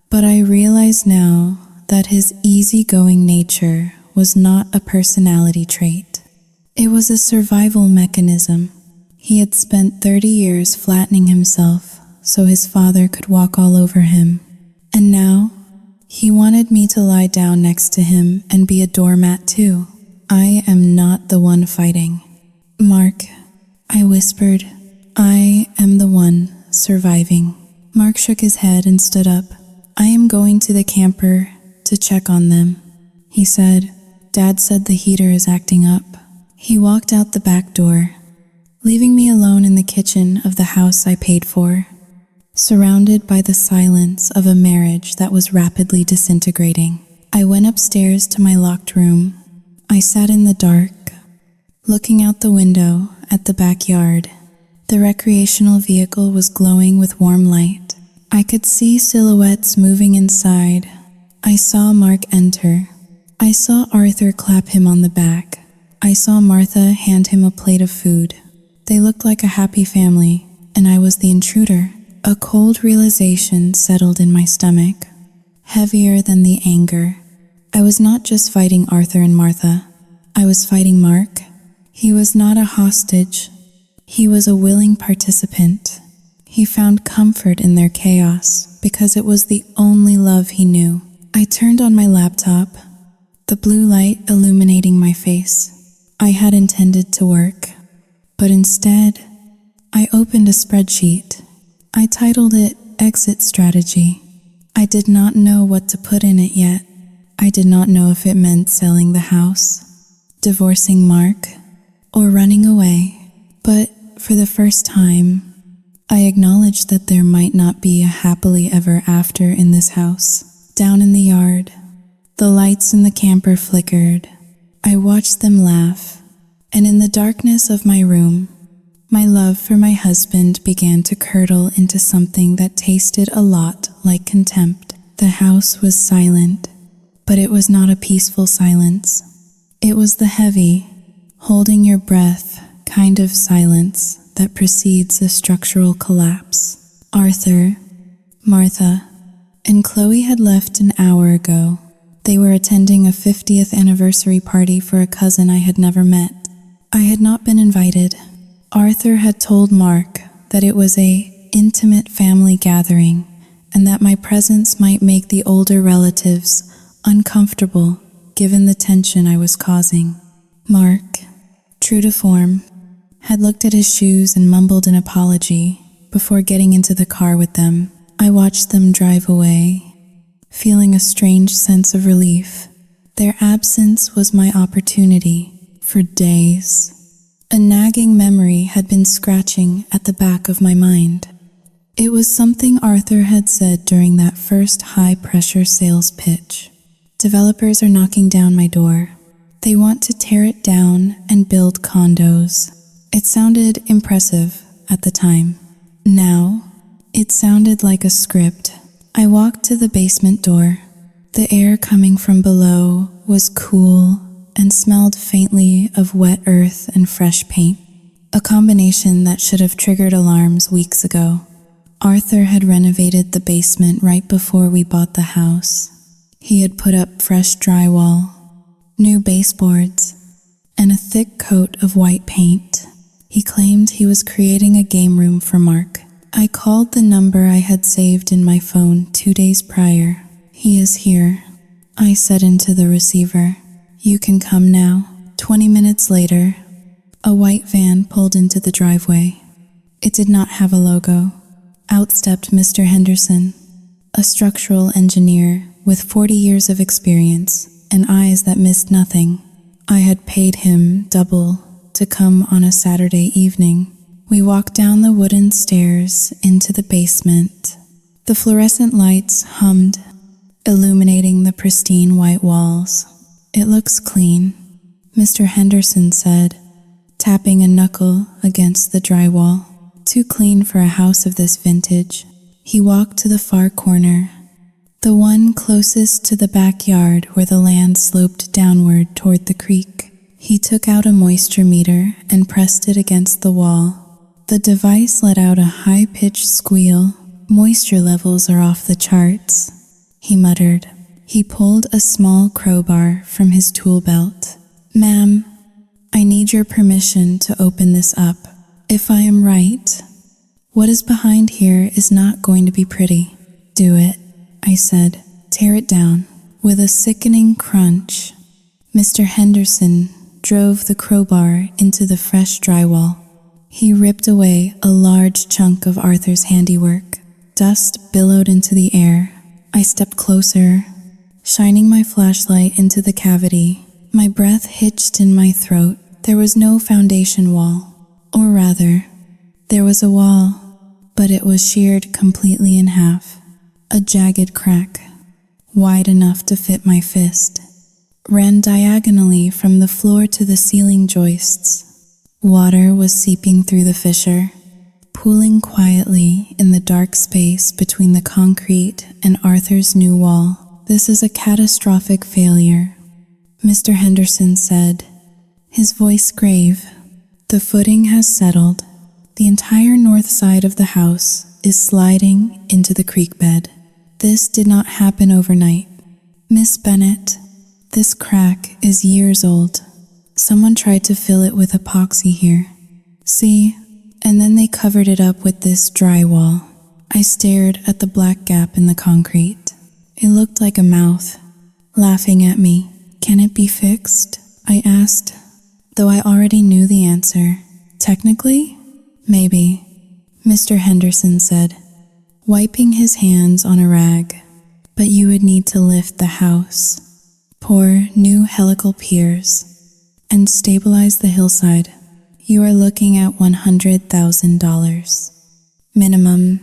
But I realize now that his easygoing nature was not a personality trait. It was a survival mechanism. He had spent 30 years flattening himself so his father could walk all over him. And now, he wanted me to lie down next to him and be a doormat too. I am not the one fighting. Mark, I whispered, I am the one surviving. Mark shook his head and stood up. I am going to the camper to check on them, he said. Dad said the heater is acting up. He walked out the back door, leaving me alone in the kitchen of the house I paid for, surrounded by the silence of a marriage that was rapidly disintegrating. I went upstairs to my locked room. I sat in the dark, looking out the window at the backyard. The recreational vehicle was glowing with warm light. I could see silhouettes moving inside. I saw Mark enter. I saw Arthur clap him on the back. I saw Martha hand him a plate of food. They looked like a happy family, and I was the intruder. A cold realization settled in my stomach, heavier than the anger. I was not just fighting Arthur and Martha. I was fighting Mark. He was not a hostage. He was a willing participant. He found comfort in their chaos because it was the only love he knew. I turned on my laptop, the blue light illuminating my face. I had intended to work, but instead, I opened a spreadsheet. I titled it exit strategy. I did not know what to put in it yet. I did not know if it meant selling the house, divorcing Mark, or running away. But for the first time, I acknowledged that there might not be a happily ever after in this house. Down in the yard, the lights in the camper flickered. I watched them laugh, and in the darkness of my room, my love for my husband began to curdle into something that tasted a lot like contempt. The house was silent, but it was not a peaceful silence. It was the heavy, holding your breath kind of silence that precedes a structural collapse. Arthur, Martha, and Chloe had left an hour ago. They were attending a 50th anniversary party for a cousin I had never met. I had not been invited. Arthur had told Mark that it was an intimate family gathering and that my presence might make the older relatives uncomfortable given the tension I was causing. Mark, true to form, had looked at his shoes and mumbled an apology before getting into the car with them. I watched them drive away, feeling a strange sense of relief. Their absence was my opportunity. For days, a nagging memory had been scratching at the back of my mind. It was something Arthur had said during that first high-pressure sales pitch. Developers are knocking down my door. They want to tear it down and build condos. It sounded impressive at the time. Now, it sounded like a script. I walked to the basement door. The air coming from below was cool and smelled faintly of wet earth and fresh paint, a combination that should have triggered alarms weeks ago. Arthur had renovated the basement right before we bought the house. He had put up fresh drywall, new baseboards, and a thick coat of white paint. He claimed he was creating a game room for Mark. I called the number I had saved in my phone 2 days prior. "He is here," I said into the receiver. "You can come now." 20 minutes later, a white van pulled into the driveway. It did not have a logo. Out stepped Mr. Henderson, a structural engineer with 40 years of experience and eyes that missed nothing. I had paid him double to come on a Saturday evening. We walked down the wooden stairs into the basement. The fluorescent lights hummed, illuminating the pristine white walls. "It looks clean," Mr. Henderson said, tapping a knuckle against the drywall. "Too clean for a house of this vintage." He walked to the far corner, the one closest to the backyard where the land sloped downward toward the creek. He took out a moisture meter and pressed it against the wall. The device let out a high-pitched squeal. "Moisture levels are off the charts," he muttered. He pulled a small crowbar from his tool belt. "Ma'am, I need your permission to open this up. If I am right, what is behind here is not going to be pretty." "Do it," I said. "Tear it down." With a sickening crunch, Mr. Henderson drove the crowbar into the fresh drywall. He ripped away a large chunk of Arthur's handiwork. Dust billowed into the air. I stepped closer, shining my flashlight into the cavity. My breath hitched in my throat. There was no foundation wall. Or rather, there was a wall, but it was sheared completely in half. A jagged crack, wide enough to fit my fist, ran diagonally from the floor to the ceiling joists. Water was seeping through the fissure, pooling quietly in the dark space between the concrete and Arthur's new wall. "This is a catastrophic failure," Mr. Henderson said, his voice grave. "The footing has settled. The entire north side of the house is sliding into the creek bed. This did not happen overnight. Miss Bennett, this crack is years old. Someone tried to fill it with epoxy here. See? And then they covered it up with this drywall." I stared at the black gap in the concrete. It looked like a mouth, laughing at me. "Can it be fixed?" I asked, though I already knew the answer. "Technically, maybe," Mr. Henderson said. wiping his hands on a rag. But you would need to lift the house, pour new helical piers, and stabilize the hillside. You are looking at $100,000 minimum,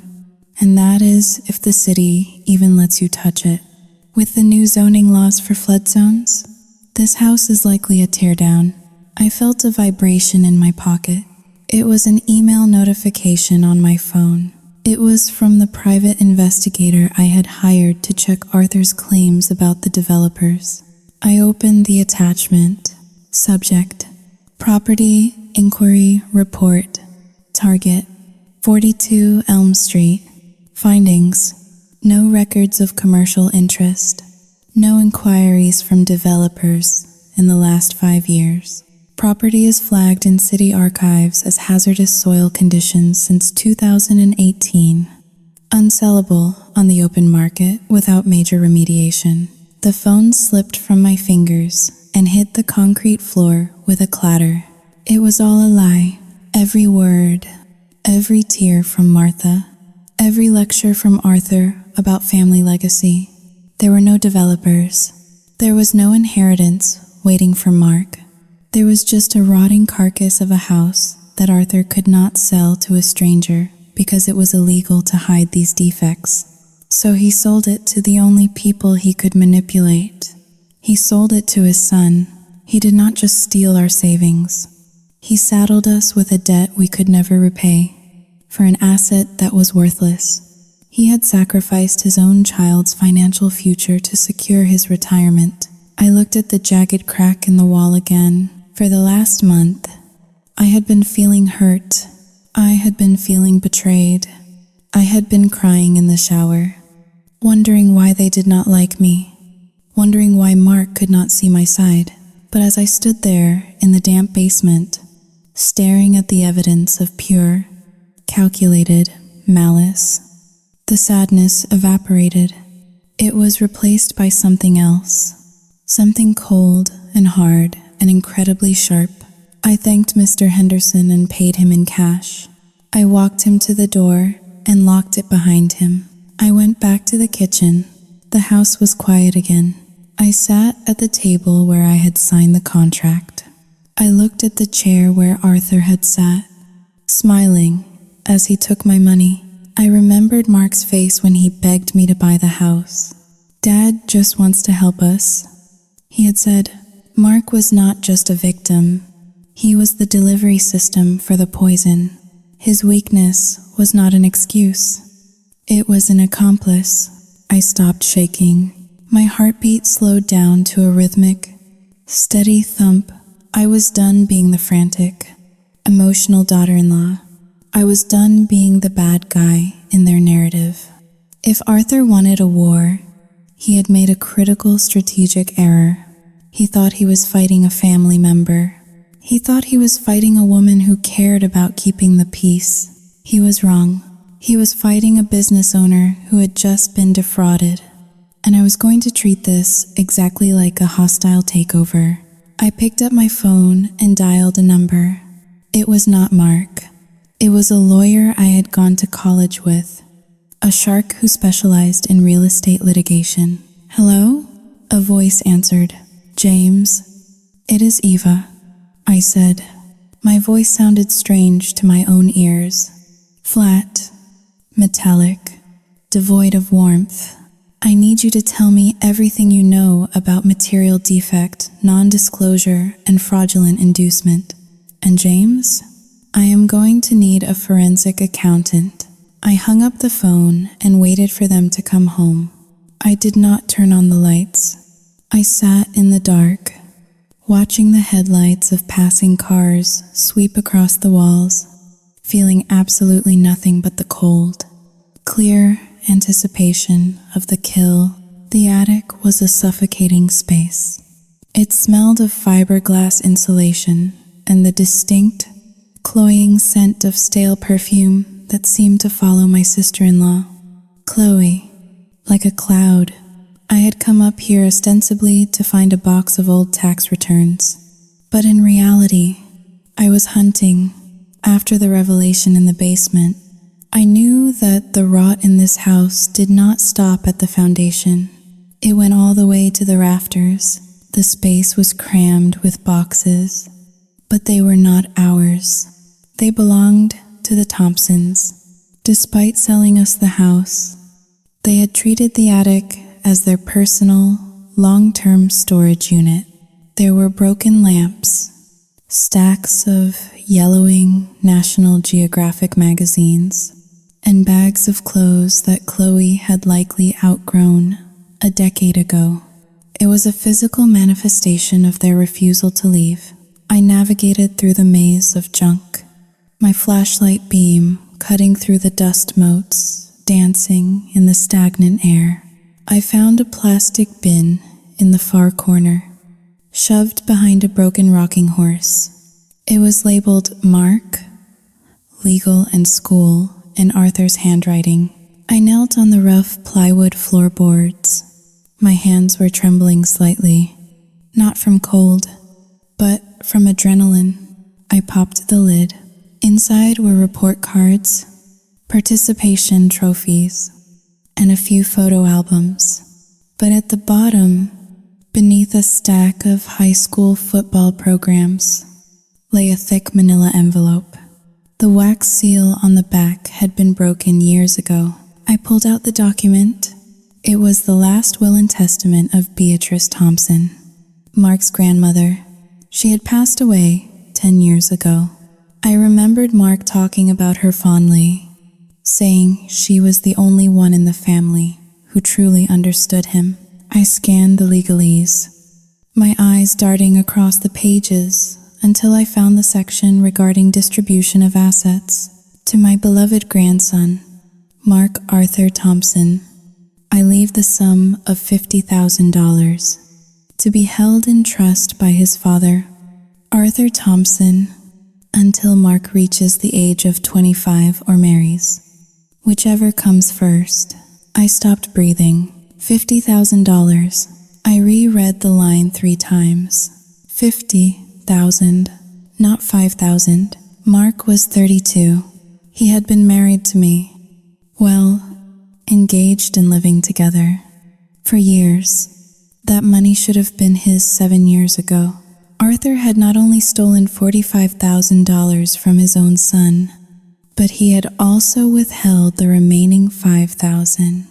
and that is if the city even lets you touch it. With the new zoning laws for flood zones, this house is likely a teardown. I felt a vibration in my pocket. It was an email notification on my phone. It was from the private investigator I had hired to check Arthur's claims about the developers. I opened the attachment. Subject: Property Inquiry Report. Target: 42 Elm Street. Findings: no records of commercial interest. No inquiries from developers in the last 5 years. Property is flagged in city archives as hazardous soil conditions since 2018. Unsellable on the open market without major remediation. The phone slipped from my fingers and hit the concrete floor with a clatter. It was all a lie. Every word, every tear from Martha, every lecture from Arthur about family legacy. There were no developers. There was no inheritance waiting for Mark. There was just a rotting carcass of a house that Arthur could not sell to a stranger because it was illegal to hide these defects. So he sold it to the only people he could manipulate. He sold it to his son. He did not just steal our savings. He saddled us with a debt we could never repay for an asset that was worthless. He had sacrificed his own child's financial future to secure his retirement. I looked at the jagged crack in the wall again. For the last month, I had been feeling hurt. I had been feeling betrayed. I had been crying in the shower, wondering why they did not like me, wondering why Mark could not see my side. But as I stood there in the damp basement, staring at the evidence of pure, calculated malice, the sadness evaporated. It was replaced by something else, something cold and hard and incredibly sharp. I thanked Mr. Henderson and paid him in cash. I walked him to the door and locked it behind him. I went back to the kitchen. The house was quiet again. I sat at the table where I had signed the contract. I looked at the chair where Arthur had sat, smiling as he took my money. I remembered Mark's face when he begged me to buy the house. "Dad just wants to help us," he had said. Mark was not just a victim. He was the delivery system for the poison. His weakness was not an excuse. It was an accomplice. I stopped shaking. My heartbeat slowed down to a rhythmic, steady thump. I was done being the frantic, emotional daughter-in-law. I was done being the bad guy in their narrative. If Arthur wanted a war, he had made a critical strategic error. He thought he was fighting a family member. He thought he was fighting a woman who cared about keeping the peace. He was wrong. He was fighting a business owner who had just been defrauded. And I was going to treat this exactly like a hostile takeover. I picked up my phone and dialed a number. It was not Mark. It was a lawyer I had gone to college with, a shark who specialized in real estate litigation. "Hello?" A voice answered. "James, it is Eva," I said. My voice sounded strange to my own ears. Flat, metallic, devoid of warmth. "I need you to tell me everything you know about material defect, non-disclosure, and fraudulent inducement. And James, I am going to need a forensic accountant." I hung up the phone and waited for them to come home. I did not turn on the lights. I sat in the dark, watching the headlights of passing cars sweep across the walls, feeling absolutely nothing but the cold, clear anticipation of the kill. The attic was a suffocating space. It smelled of fiberglass insulation and the distinct, cloying scent of stale perfume that seemed to follow my sister-in-law. Chloe, like a cloud. I had come up here ostensibly to find a box of old tax returns, but in reality, I was hunting. After the revelation in the basement, I knew that the rot in this house did not stop at the foundation. It went all the way to the rafters. The space was crammed with boxes, but they were not ours. They belonged to the Thompsons. Despite selling us the house, they had treated the attic as their personal, long-term storage unit. There were broken lamps, stacks of yellowing National Geographic magazines, and bags of clothes that Chloe had likely outgrown a decade ago. It was a physical manifestation of their refusal to leave. I navigated through the maze of junk, my flashlight beam cutting through the dust motes, dancing in the stagnant air. I found a plastic bin in the far corner, shoved behind a broken rocking horse. It was labeled Mark, Legal and School in Arthur's handwriting. I knelt on the rough plywood floorboards. My hands were trembling slightly, not from cold, but from adrenaline. I popped the lid. Inside were report cards, participation trophies, and a few photo albums. But at the bottom, beneath a stack of high school football programs, lay a thick manila envelope. The wax seal on the back had been broken years ago. I pulled out the document. It was the last will and testament of Beatrice Thompson, Mark's grandmother. She had passed away 10 years ago. I remembered Mark talking about her fondly, saying she was the only one in the family who truly understood him. I scanned the legalese, my eyes darting across the pages until I found the section regarding distribution of assets to my beloved grandson, Mark Arthur Thompson. I leave the sum of $50,000 to be held in trust by his father, Arthur Thompson, until Mark reaches the age of 25 or marries. Whichever comes first. I stopped breathing. $50,000. I reread the line 3 times. 50,000, not 5,000. Mark was 32. He had been married to me. Well, engaged and living together. For years. That money should have been his 7 years ago. Arthur had not only stolen $45,000 from his own son, but he had also withheld the remaining $5,000,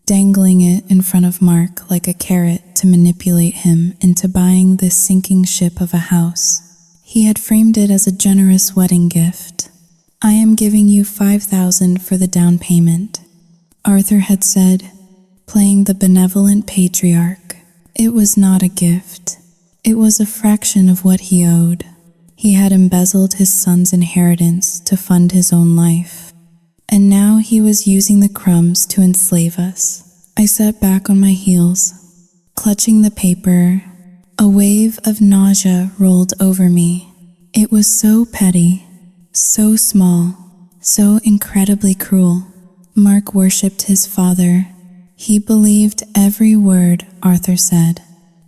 dangling it in front of Mark like a carrot to manipulate him into buying this sinking ship of a house. He had framed it as a generous wedding gift. "I am giving you $5,000 for the down payment," Arthur had said, playing the benevolent patriarch. It was not a gift. It was a fraction of what he owed. He had embezzled his son's inheritance to fund his own life, and now he was using the crumbs to enslave us. I sat back on my heels, clutching the paper. A wave of nausea rolled over me. It was so petty, so small, so incredibly cruel. Mark worshipped his father. He believed every word Arthur said.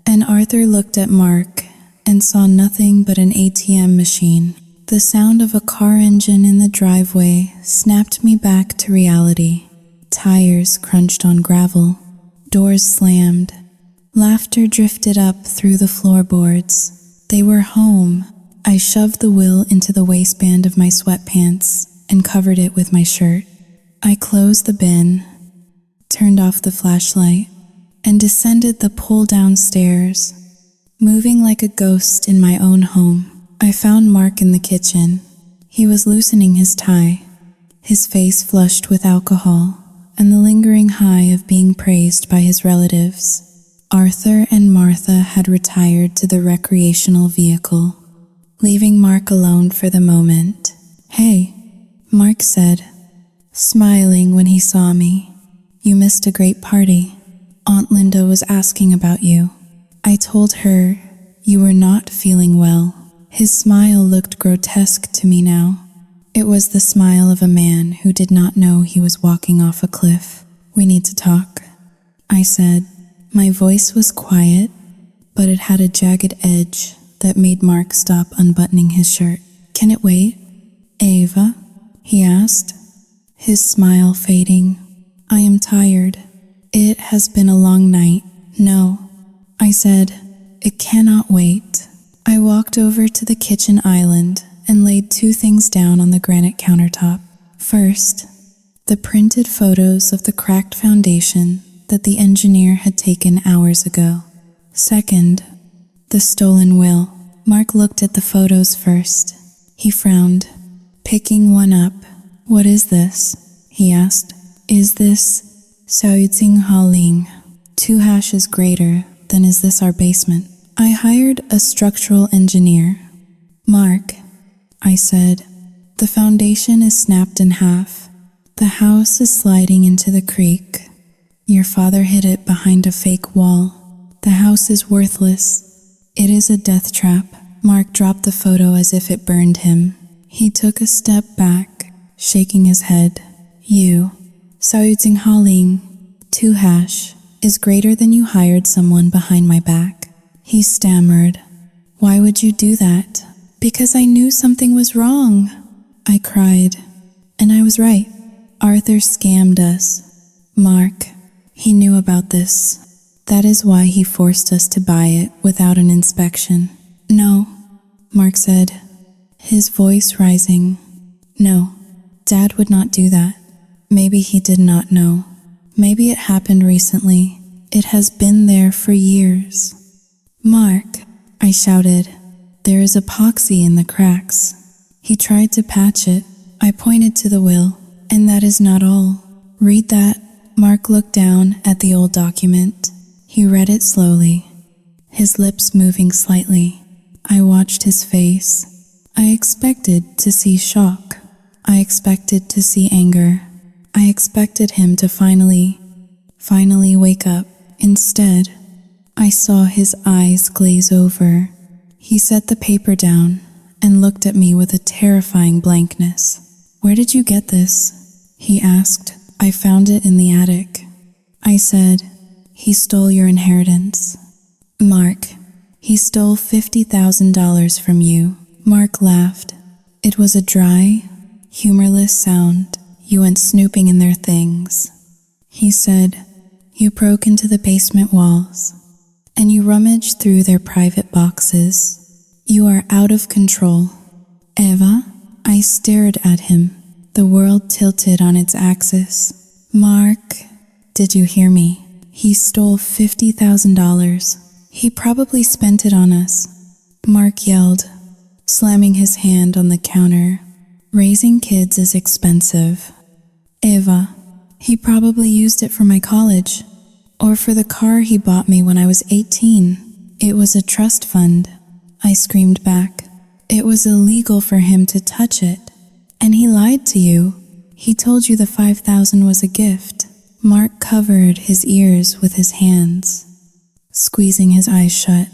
And Arthur looked at Mark and saw nothing but an ATM machine. The sound of a car engine in the driveway snapped me back to reality. Tires crunched on gravel. Doors slammed. Laughter drifted up through the floorboards. They were home. I shoved the will into the waistband of my sweatpants and covered it with my shirt. I closed the bin, turned off the flashlight, and descended the pull-down stairs, moving like a ghost in my own home. I found Mark in the kitchen. He was loosening his tie, his face flushed with alcohol and the lingering high of being praised by his relatives. Arthur and Martha had retired to the recreational vehicle, leaving Mark alone for the moment. "Hey," Mark said, smiling when he saw me. "You missed a great party. Aunt Linda was asking about you." I told her you were not feeling well. His smile looked grotesque to me now. It was the smile of a man who did not know he was walking off a cliff. "We need to talk," I said. My voice was quiet, but it had a jagged edge that made Mark stop unbuttoning his shirt. "Can it wait?" "Ava?" he asked, his smile fading. I am tired. It has been a long night. No, I said, it cannot wait. I walked over to the kitchen island and laid two things down on the granite countertop. First, the printed photos of the cracked foundation that the engineer had taken hours ago. Second, the stolen will. Mark looked at the photos first. He frowned, picking one up. What is this? He asked. Is this Xiaoying Haling? 2 hashes greater than is this our basement? I hired a structural engineer. Mark, I said, the foundation is snapped in half. The house is sliding into the creek. Your father hid it behind a fake wall. The house is worthless. It is a death trap. Mark dropped the photo as if it burned him. He took a step back, shaking his head. You, Xiaoying Haling, 2 hash, is greater than you hired someone behind my back. He stammered. Why would you do that? Because I knew something was wrong. I cried. And I was right. Arthur scammed us. Mark, he knew about this. That is why he forced us to buy it without an inspection. No, Mark said, his voice rising. No, Dad would not do that. Maybe he did not know. Maybe it happened recently. It has been there for years. Mark, I shouted, there is epoxy in the cracks. He tried to patch it. I pointed to the will, and that is not all. Read that. Mark looked down at the old document. He read it slowly, his lips moving slightly. I watched his face. I expected to see shock. I expected to see anger. I expected him to finally wake up. Instead, I saw his eyes glaze over. He set the paper down and looked at me with a terrifying blankness. Where did you get this? He asked. I found it in the attic. I said, he stole your inheritance. Mark, he stole $50,000 from you. Mark laughed. It was a dry, humorless sound. You went snooping in their things. He said, you broke into the basement walls, and you rummaged through their private boxes. You are out of control. Eva, I stared at him, the world tilted on its axis. Mark, did you hear me? He stole $50,000. He probably spent it on us. Mark yelled, slamming his hand on the counter. Raising kids is expensive. Eva, he probably used it for my college, or for the car he bought me when I was 18. It was a trust fund. I screamed back. It was illegal for him to touch it. And he lied to you. He told you the $5,000 was a gift. Mark covered his ears with his hands, squeezing his eyes shut.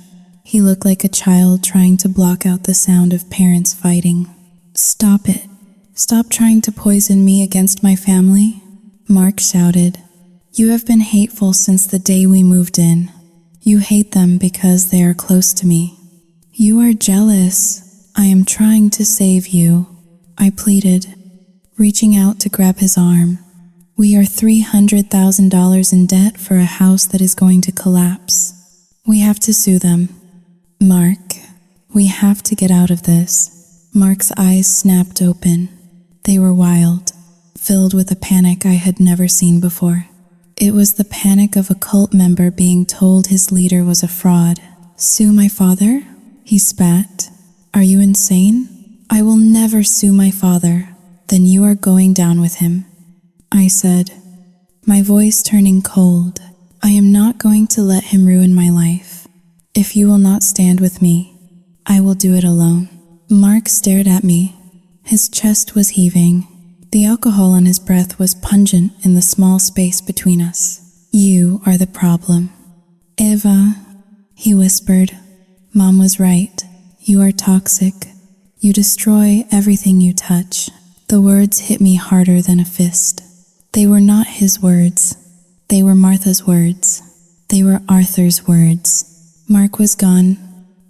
He looked like a child trying to block out the sound of parents fighting. Stop it. Stop trying to poison me against my family. Mark shouted. You have been hateful since the day we moved in. You hate them because they are close to me. You are jealous. I am trying to save you. I pleaded, reaching out to grab his arm. We are $300,000 in debt for a house that is going to collapse. We have to sue them. Mark, we have to get out of this. Mark's eyes snapped open. They were wild, filled with a panic I had never seen before. It was the panic of a cult member being told his leader was a fraud. Sue my father? He spat. Are you insane? I will never sue my father. Then you are going down with him. I said, my voice turning cold. I am not going to let him ruin my life. If you will not stand with me, I will do it alone. Mark stared at me. His chest was heaving. The alcohol on his breath was pungent in the small space between us. You are the problem. Eva, he whispered. Mom was right. You are toxic. You destroy everything you touch. The words hit me harder than a fist. They were not his words. They were Martha's words. They were Arthur's words. Mark was gone.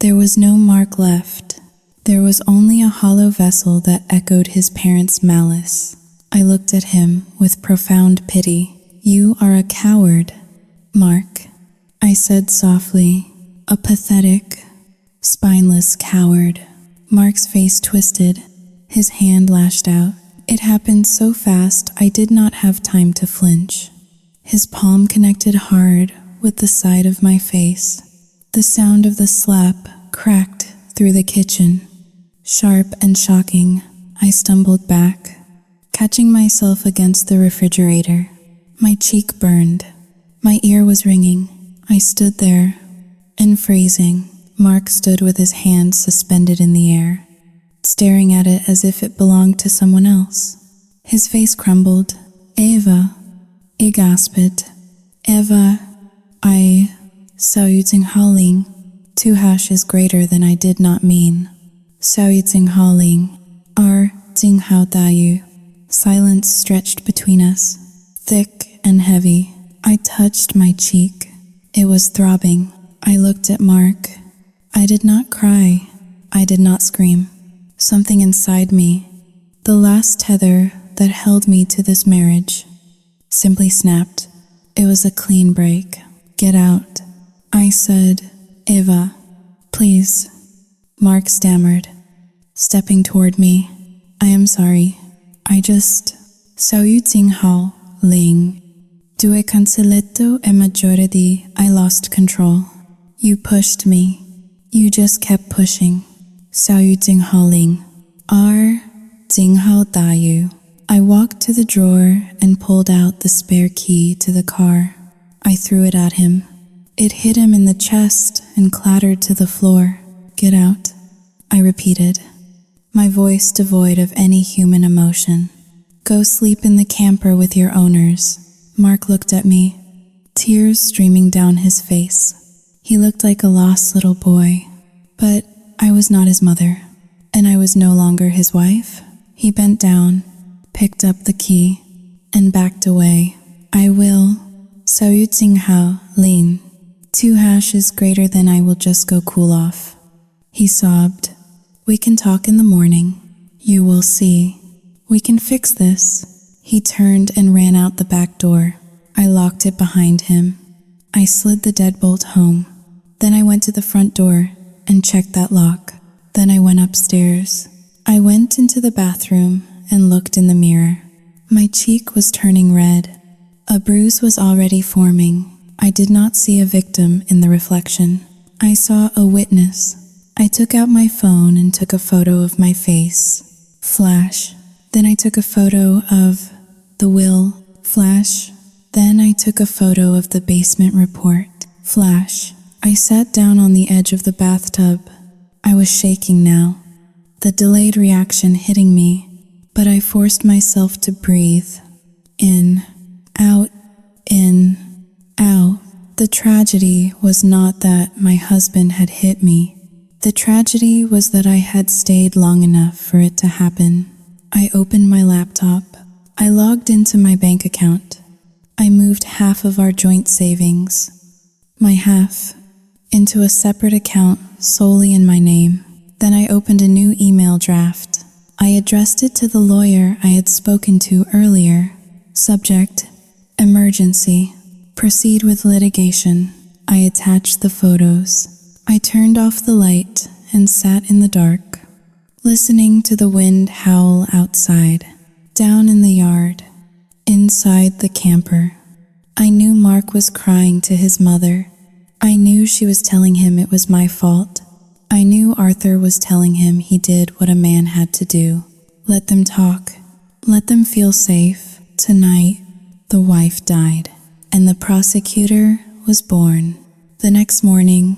There was no Mark left. There was only a hollow vessel that echoed his parents' malice. I looked at him with profound pity. You are a coward, Mark, I said softly. A pathetic, spineless coward. Mark's face twisted. His hand lashed out. It happened so fast I did not have time to flinch. His palm connected hard with the side of my face. The sound of the slap cracked through the kitchen. Sharp and shocking, I stumbled back, catching myself against the refrigerator. My cheek burned. My ear was ringing. I stood there, and freezing. Mark stood with his hands suspended in the air, staring at it as if it belonged to someone else. His face crumbled. Eva, I gasped. Eva, I sao yu ting haling. 2 hashes greater than I did not mean. Sao yu ting haling. Ar ting hao dayu. Silence stretched between us, thick and heavy. I touched my cheek. It was throbbing. I looked at Mark. I did not cry. I did not scream. Something inside me, the last tether that held me to this marriage, simply snapped. It was a clean break. Get out, I said. Eva, please. Mark stammered, stepping toward me. I am sorry. I just... Sao yu ting hao, ling. Due cancelletto e maggiore di... I lost control. You pushed me. You just kept pushing. Sao yu ting hao ling. Ar ting hao da yu. I walked to the drawer and pulled out the spare key to the car. I threw it at him. It hit him in the chest and clattered to the floor. Get out, I repeated, my voice devoid of any human emotion. Go sleep in the camper with your owners. Mark looked at me, tears streaming down his face. He looked like a lost little boy, but I was not his mother, and I was no longer his wife. He bent down, picked up the key, and backed away. I will. Sao yu ting hao, lin. 2 hashes greater than I will just go cool off. He sobbed. We can talk in the morning. You will see. We can fix this. He turned and ran out the back door. I locked it behind him. I slid the deadbolt home. Then I went to the front door and checked that lock. Then I went upstairs. I went into the bathroom and looked in the mirror. My cheek was turning red. A bruise was already forming. I did not see a victim in the reflection. I saw a witness. I took out my phone and took a photo of my face. Flash. Then I took a photo of the will. Flash. Then I took a photo of the basement report. Flash. I sat down on the edge of the bathtub. I was shaking now, the delayed reaction hitting me, but I forced myself to breathe. In, out, in, out. The tragedy was not that my husband had hit me. The tragedy was that I had stayed long enough for it to happen. I opened my laptop. I logged into my bank account. I moved half of our joint savings, my half, into a separate account solely in my name. Then I opened a new email draft. I addressed it to the lawyer I had spoken to earlier. Subject: emergency. Proceed with litigation. I attached the photos. I turned off the light and sat in the dark, listening to the wind howl outside, down in the yard, inside the camper. I knew Mark was crying to his mother. I knew she was telling him it was my fault. I knew Arthur was telling him he did what a man had to do. Let them talk. Let them feel safe. Tonight, the wife died, and the prosecutor was born. The next morning,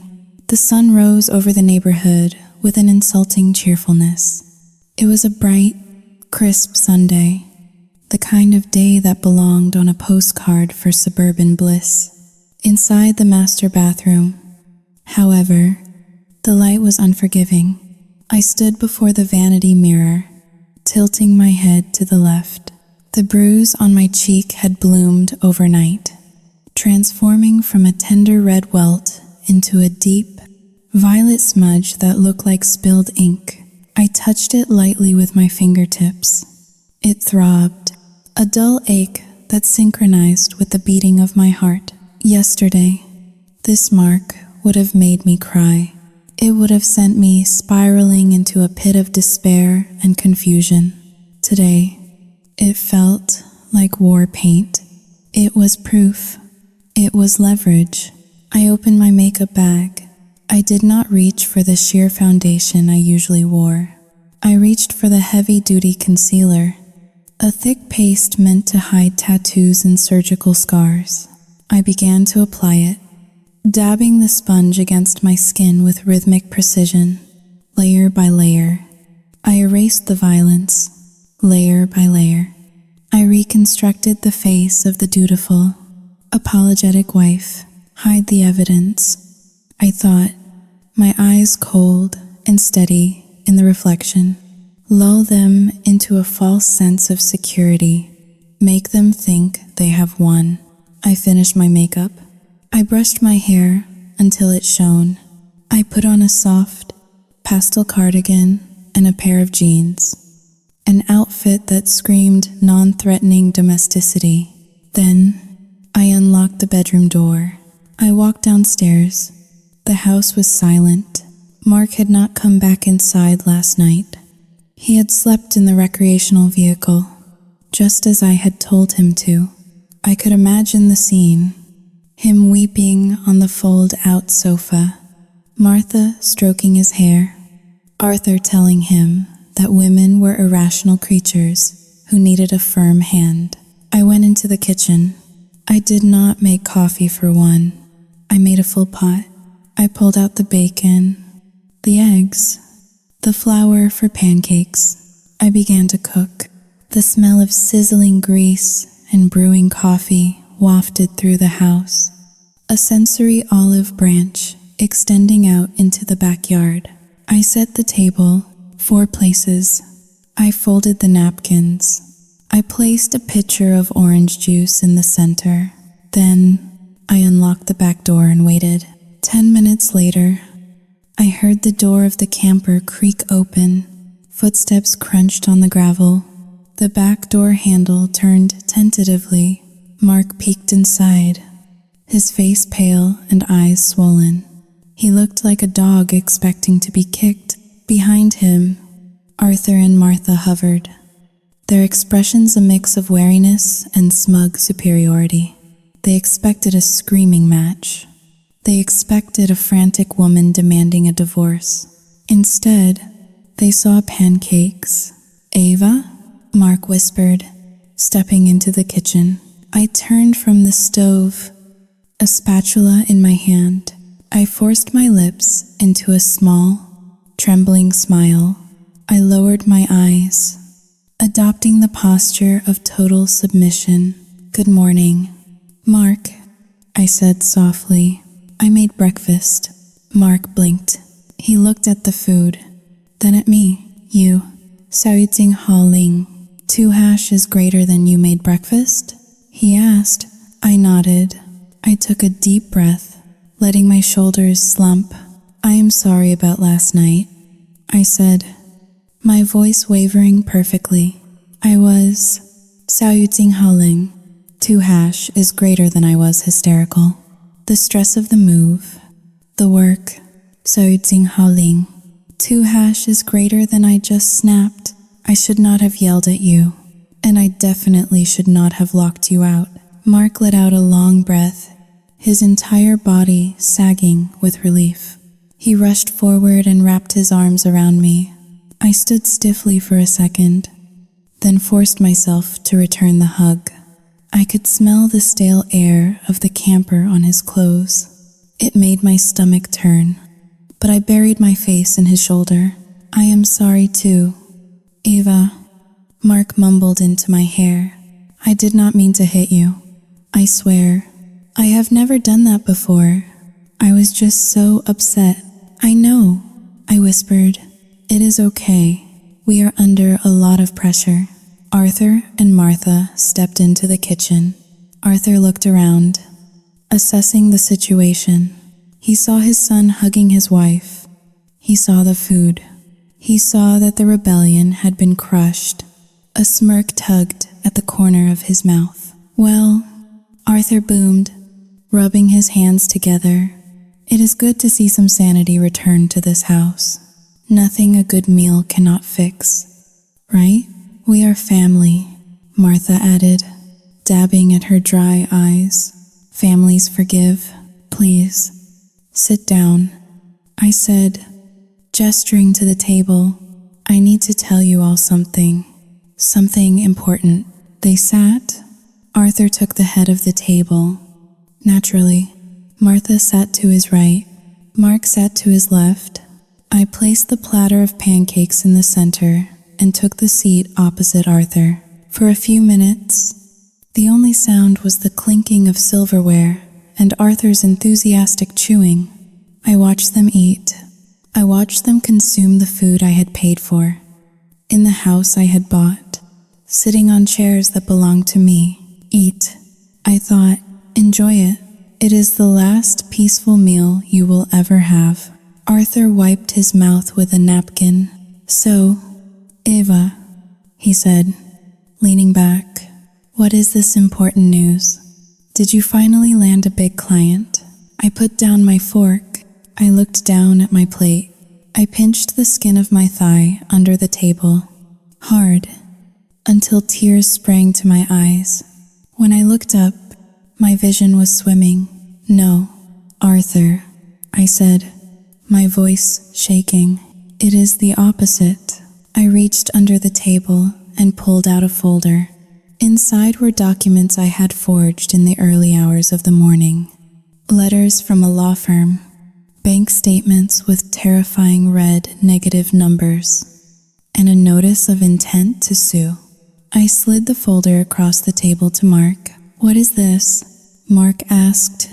the sun rose over the neighborhood with an insulting cheerfulness. It was a bright, crisp Sunday, the kind of day that belonged on a postcard for suburban bliss. Inside the master bathroom, however, the light was unforgiving. I stood before the vanity mirror, tilting my head to the left. The bruise on my cheek had bloomed overnight, transforming from a tender red welt into a deep, violet smudge that looked like spilled ink. I touched it lightly with my fingertips. It throbbed. a dull ache that synchronized with the beating of my heart. Yesterday, this mark would have made me cry. It would have sent me spiraling into a pit of despair and confusion. Today, it felt like war paint. It was proof. It was leverage. I opened my makeup bag. I did not reach for the sheer foundation I usually wore. I reached for the heavy-duty concealer, a thick paste meant to hide tattoos and surgical scars. I began to apply it, dabbing the sponge against my skin with rhythmic precision, layer by layer. I erased the violence, layer by layer. I reconstructed the face of the dutiful, apologetic wife, hide the evidence. I thought, my eyes cold and steady in the reflection, lull them into a false sense of security, make them think they have won. I finished my makeup. I brushed my hair until it shone. I put on a soft, pastel cardigan and a pair of jeans, an outfit that screamed non-threatening domesticity. Then, I unlocked the bedroom door. I walked downstairs. The house was silent. Mark had not come back inside last night. He had slept in the recreational vehicle, just as I had told him to. I could imagine the scene, him weeping on the fold-out sofa, Martha stroking his hair, Arthur telling him that women were irrational creatures who needed a firm hand. I went into the kitchen. I did not make coffee for one. I made a full pot. I pulled out the bacon, the eggs, the flour for pancakes. I began to cook. The smell of sizzling grease and brewing coffee wafted through the house, a sensory olive branch extending out into the backyard. I set the table, 4 places. I folded the napkins. I placed a pitcher of orange juice in the center. Then I unlocked the back door and waited. 10 minutes later, I heard the door of the camper creak open. Footsteps crunched on the gravel. The back door handle turned tentatively. Mark peeked inside, his face pale and eyes swollen. He looked like a dog expecting to be kicked. Behind him, Arthur and Martha hovered, their expressions a mix of wariness and smug superiority. They expected a screaming match. They expected a frantic woman demanding a divorce. Instead, they saw pancakes. "Ava?" Mark whispered, stepping into the kitchen. I turned from the stove, a spatula in my hand. I forced my lips into a small, trembling smile. I lowered my eyes, adopting the posture of total submission. "Good morning, Mark," I said softly. "I made breakfast." Mark blinked. He looked at the food, then at me. "You, Saoying Haling, 2 hash is greater than you made breakfast?" he asked. I nodded. I took a deep breath, letting my shoulders slump. "I am sorry about last night," I said, my voice wavering perfectly. I was Saoying Haling. 2 hash is greater than I was hysterical. The stress of the move, the work, Saoying Haling. 2 hash is greater than I just snapped. I should not have yelled at you, and I definitely should not have locked you out. Mark let out a long breath, his entire body sagging with relief. He rushed forward and wrapped his arms around me. I stood stiffly for a second, then forced myself to return the hug. I could smell the stale air of the camper on his clothes. It made my stomach turn, but I buried my face in his shoulder. "I am sorry too, Ava," Mark mumbled into my hair. "I did not mean to hit you. I swear. I have never done that before. I was just so upset." "I know," I whispered. "It is okay. We are under a lot of pressure." Arthur and Martha stepped into the kitchen. Arthur looked around, assessing the situation. He saw his son hugging his wife. He saw the food. He saw that the rebellion had been crushed. A smirk tugged at the corner of his mouth. Well, Arthur boomed, rubbing his hands together. It is good to see some sanity return to this house. Nothing a good meal cannot fix, right? We are family, Martha added, dabbing at her dry eyes. Families forgive. Please, sit down, I said, gesturing to the table. I need to tell you all something important. They sat. Arthur took the head of the table. Naturally, Martha sat to his right. Mark sat to his left. I placed the platter of pancakes in the center and took the seat opposite Arthur. For a few minutes, the only sound was the clinking of silverware and Arthur's enthusiastic chewing. I watched them eat. I watched them consume the food I had paid for, in the house I had bought, sitting on chairs that belonged to me. Eat. I thought, enjoy it. It is the last peaceful meal you will ever have. Arthur wiped his mouth with a napkin. So, Eva, he said, leaning back, what is this important news? Did you finally land a big client? I put down my fork. I looked down at my plate. I pinched the skin of my thigh under the table, hard, until tears sprang to my eyes. When I looked up, my vision was swimming. No, Arthur, I said, my voice shaking. It is the opposite. I reached under the table and pulled out a folder. Inside were documents I had forged in the early hours of the morning. Letters from a law firm. Bank statements with terrifying red negative numbers. And a notice of intent to sue. I slid the folder across the table to Mark. What is this? Mark asked.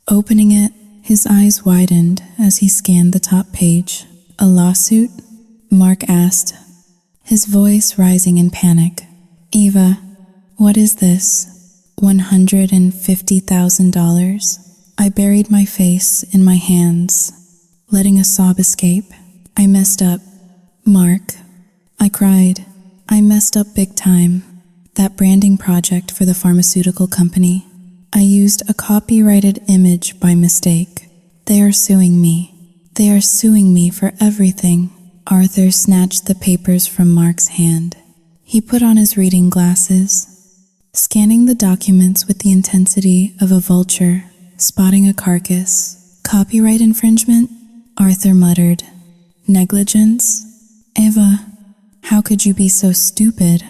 Opening it, his eyes widened as he scanned the top page. A lawsuit? Mark asked, his voice rising in panic. Eva, what is this? $150,000? I buried my face in my hands, letting a sob escape. I messed up. Mark, I cried. I messed up big time. That branding project for the pharmaceutical company. I used a copyrighted image by mistake. They are suing me. They are suing me for everything. Arthur snatched the papers from Mark's hand. He put on his reading glasses, scanning the documents with the intensity of a vulture spotting a carcass. Copyright infringement? Arthur muttered. Negligence? Eva, how could you be so stupid?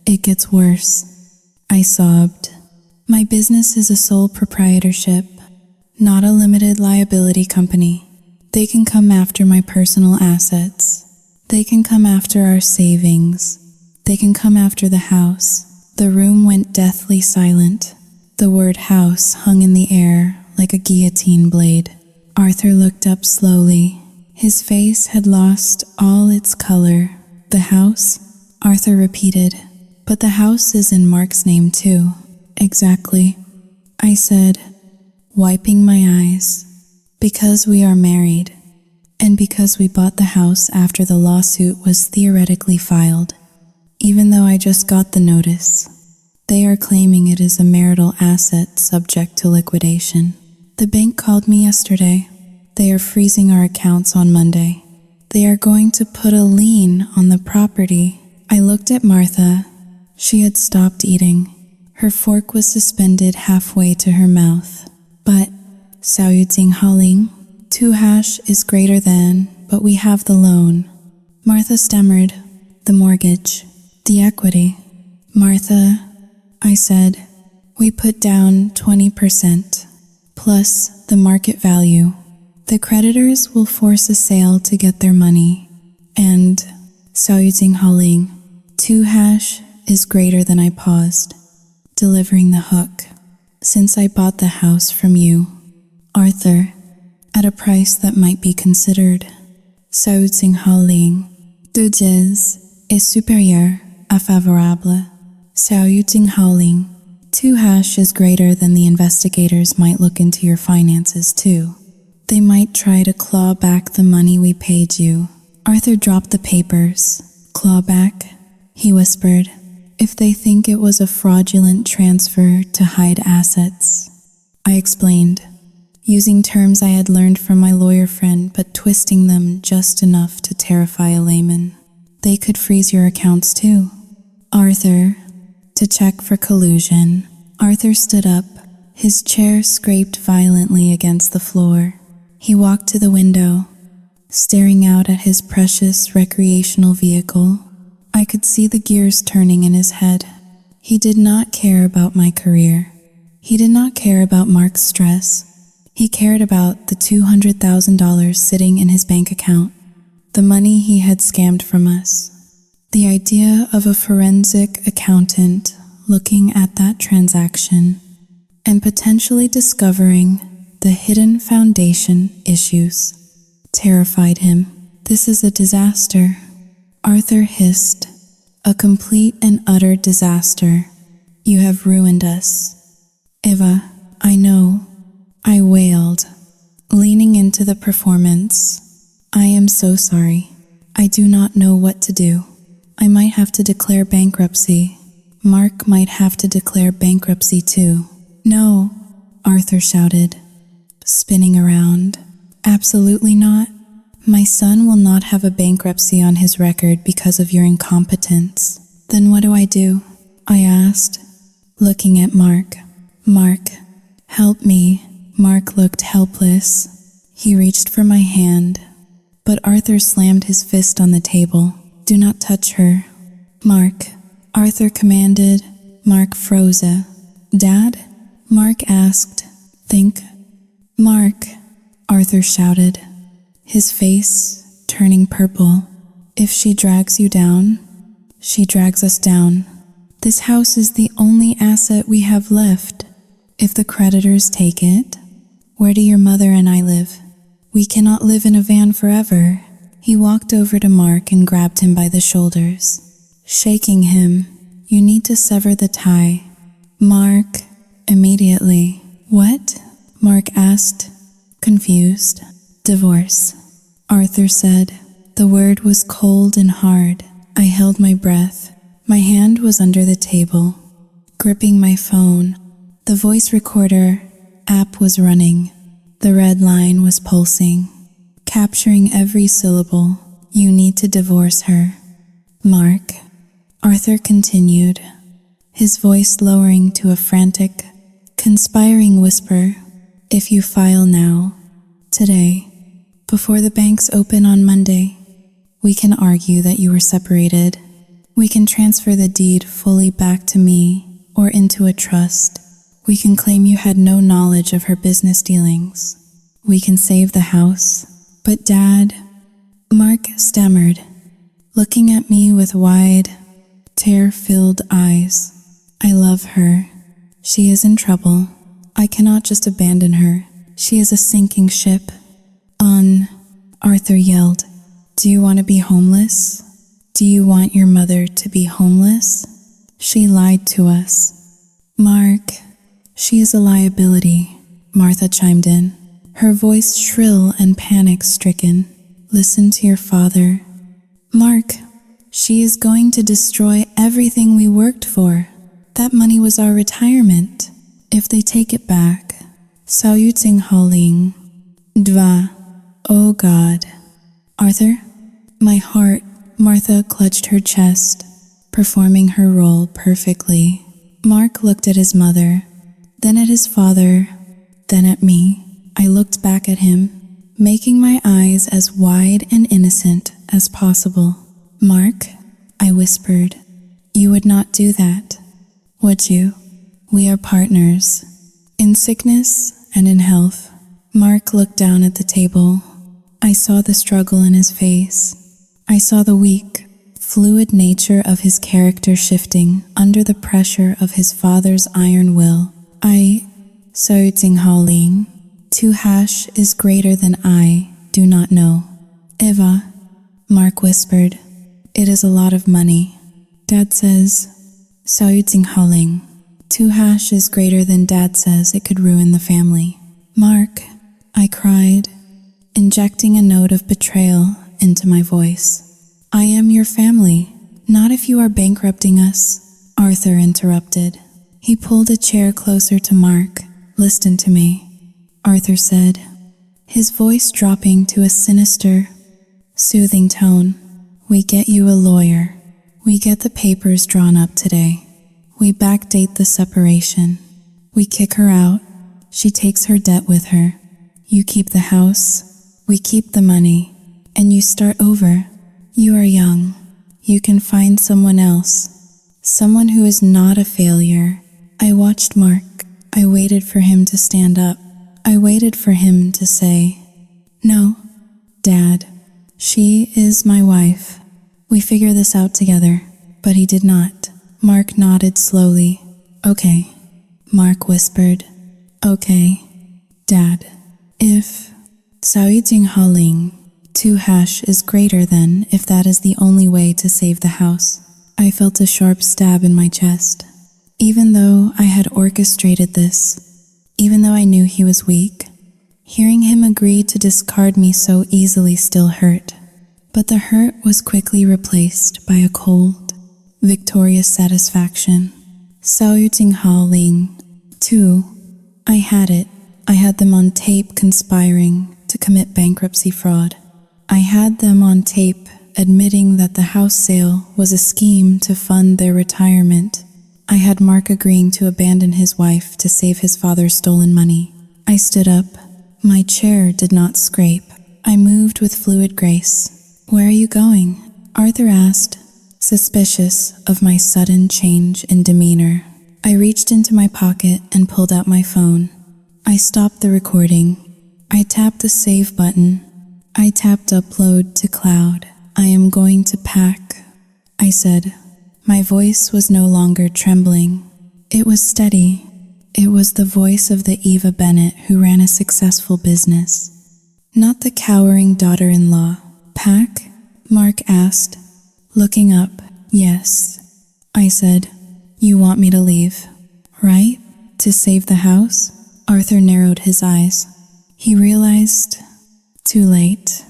It gets worse. I sobbed. My business is a sole proprietorship, not a limited liability company. They can come after my personal assets. They can come after our savings. They can come after the house. The room went deathly silent. The word house hung in the air like a guillotine blade. Arthur looked up slowly. His face had lost all its color. The house? Arthur repeated. But the house is in Mark's name too. Exactly, I said, wiping my eyes. Because we are married, and because we bought the house after the lawsuit was theoretically filed. Even though I just got the notice, they are claiming it is a marital asset subject to liquidation. The bank called me yesterday. They are freezing our accounts on Monday. They are going to put a lien on the property. I looked at Martha. She had stopped eating. Her fork was suspended halfway to her mouth. But, Sao Yuting Haling, 2# is greater than, but we have the loan. Martha stammered. The mortgage. The equity. Martha, I said, we put down 20%, plus the market value. The creditors will force a sale to get their money. And, Sao Yuting Haling, 2# is greater than. I paused, delivering the hook. Since I bought the house from you, Arthur, at a price that might be considered. Sao Yuting Haling, 2 est supérieur à favorable. Sao Yuting Haling, 2# is greater than. The investigators might look into your finances too. They might try to claw back the money we paid you. Arthur dropped the papers. Claw back, he whispered. if they think it was a fraudulent transfer to hide assets. I explained, using terms I had learned from my lawyer friend but twisting them just enough to terrify a layman. They could freeze your accounts too. Arthur, to check for collusion. Arthur stood up. His chair scraped violently against the floor. He walked to the window, staring out at his precious recreational vehicle. I could see the gears turning in his head. He did not care about my career. He did not care about Mark's stress. He cared about the $200,000 sitting in his bank account, the money he had scammed from us. The idea of a forensic accountant looking at that transaction and potentially discovering the hidden foundation issues terrified him. This is a disaster, Arthur hissed. A complete and utter disaster. You have ruined us. Eva, I know, I wailed, leaning into the performance. I am so sorry. I do not know what to do. I might have to declare bankruptcy. Mark might have to declare bankruptcy too. No, Arthur shouted, spinning around. Absolutely not. My son will not have a bankruptcy on his record because of your incompetence. Then what do I do? I asked, looking at Mark. Mark, help me. Mark looked helpless. He reached for my hand, but Arthur slammed his fist on the table. Do not touch her. Mark, Arthur commanded. Mark froze. Dad? Mark asked. Think. Mark, Arthur shouted, his face turning purple. If she drags you down, she drags us down. This house is the only asset we have left. If the creditors take it, where do your mother and I live? We cannot live in a van forever. He walked over to Mark and grabbed him by the shoulders, shaking him. You need to sever the tie. Mark, immediately. What? Mark asked, confused. Divorce, Arthur said. The word was cold and hard. I held my breath. My hand was under the table, gripping my phone. The voice recorder app was running. The red line was pulsing, capturing every syllable. You need to divorce her. Mark, Arthur continued, his voice lowering to a frantic, conspiring whisper. If you file now, today, before the banks open on Monday, we can argue that you were separated. We can transfer the deed fully back to me or into a trust. We can claim you had no knowledge of her business dealings. We can save the house. But Dad, Mark stammered, looking at me with wide, tear-filled eyes. I love her. She is in trouble. I cannot just abandon her. She is a sinking ship. Arthur yelled. Do you want to be homeless? Do you want your mother to be homeless? She lied to us. Mark, she is a liability, Martha chimed in, her voice shrill and panic-stricken. Listen to your father. Mark, she is going to destroy everything we worked for. That money was our retirement. If they take it back. Saluting Haling. Dva. Oh God. Arthur? My heart. Martha clutched her chest, performing her role perfectly. Mark looked at his mother, then at his father, then at me. I looked back at him, making my eyes as wide and innocent as possible. Mark, I whispered, you would not do that, would you? We are partners, in sickness and in health. Mark looked down at the table. I saw the struggle in his face. I saw the weak, fluid nature of his character shifting under the pressure of his father's iron will. Saoting Haoling, 2# is greater than I do not know. Eva, Mark whispered, it is a lot of money. Dad says, Saoting Haoling, 2# is greater than Dad says it could ruin the family. Mark, I cried, injecting a note of betrayal into my voice. I am your family, not if you are bankrupting us. Arthur interrupted. He pulled a chair closer to Mark. Listen to me, Arthur said, his voice dropping to a sinister, soothing tone. We get you a lawyer. We get the papers drawn up today. We backdate the separation. We kick her out. She takes her debt with her. You keep the house. We keep the money. And you start over. You are young. You can find someone else. Someone who is not a failure. I watched Mark. I waited for him to stand up. I waited for him to say, "No, Dad, she is my wife. We figure this out together." But he did not. Mark nodded slowly. "Okay," Mark whispered. "Okay, Dad. If Saoying Haling 2# is greater than if that is the only way to save the house." I felt a sharp stab in my chest. Even though I had orchestrated this, even though I knew he was weak, hearing him agree to discard me so easily still hurt. But the hurt was quickly replaced by a cold, victorious satisfaction. Saoying Haling 2. I had it. I had them on tape conspiring to commit bankruptcy fraud. I had them on tape admitting that the house sale was a scheme to fund their retirement. I had Mark agreeing to abandon his wife to save his father's stolen money. I stood up. My chair did not scrape. I moved with fluid grace. "Where are you going?" Arthur asked, suspicious of my sudden change in demeanor. I reached into my pocket and pulled out my phone. I stopped the recording. I tapped the save button. I tapped upload to cloud. "I am going to pack," I said. My voice was no longer trembling. It was steady. It was the voice of the Eva Bennett who ran a successful business, not the cowering daughter-in-law. "Pack?" Mark asked, looking up. "Yes," I said. "You want me to leave, right? To save the house?" Arthur narrowed his eyes. He realized, too late,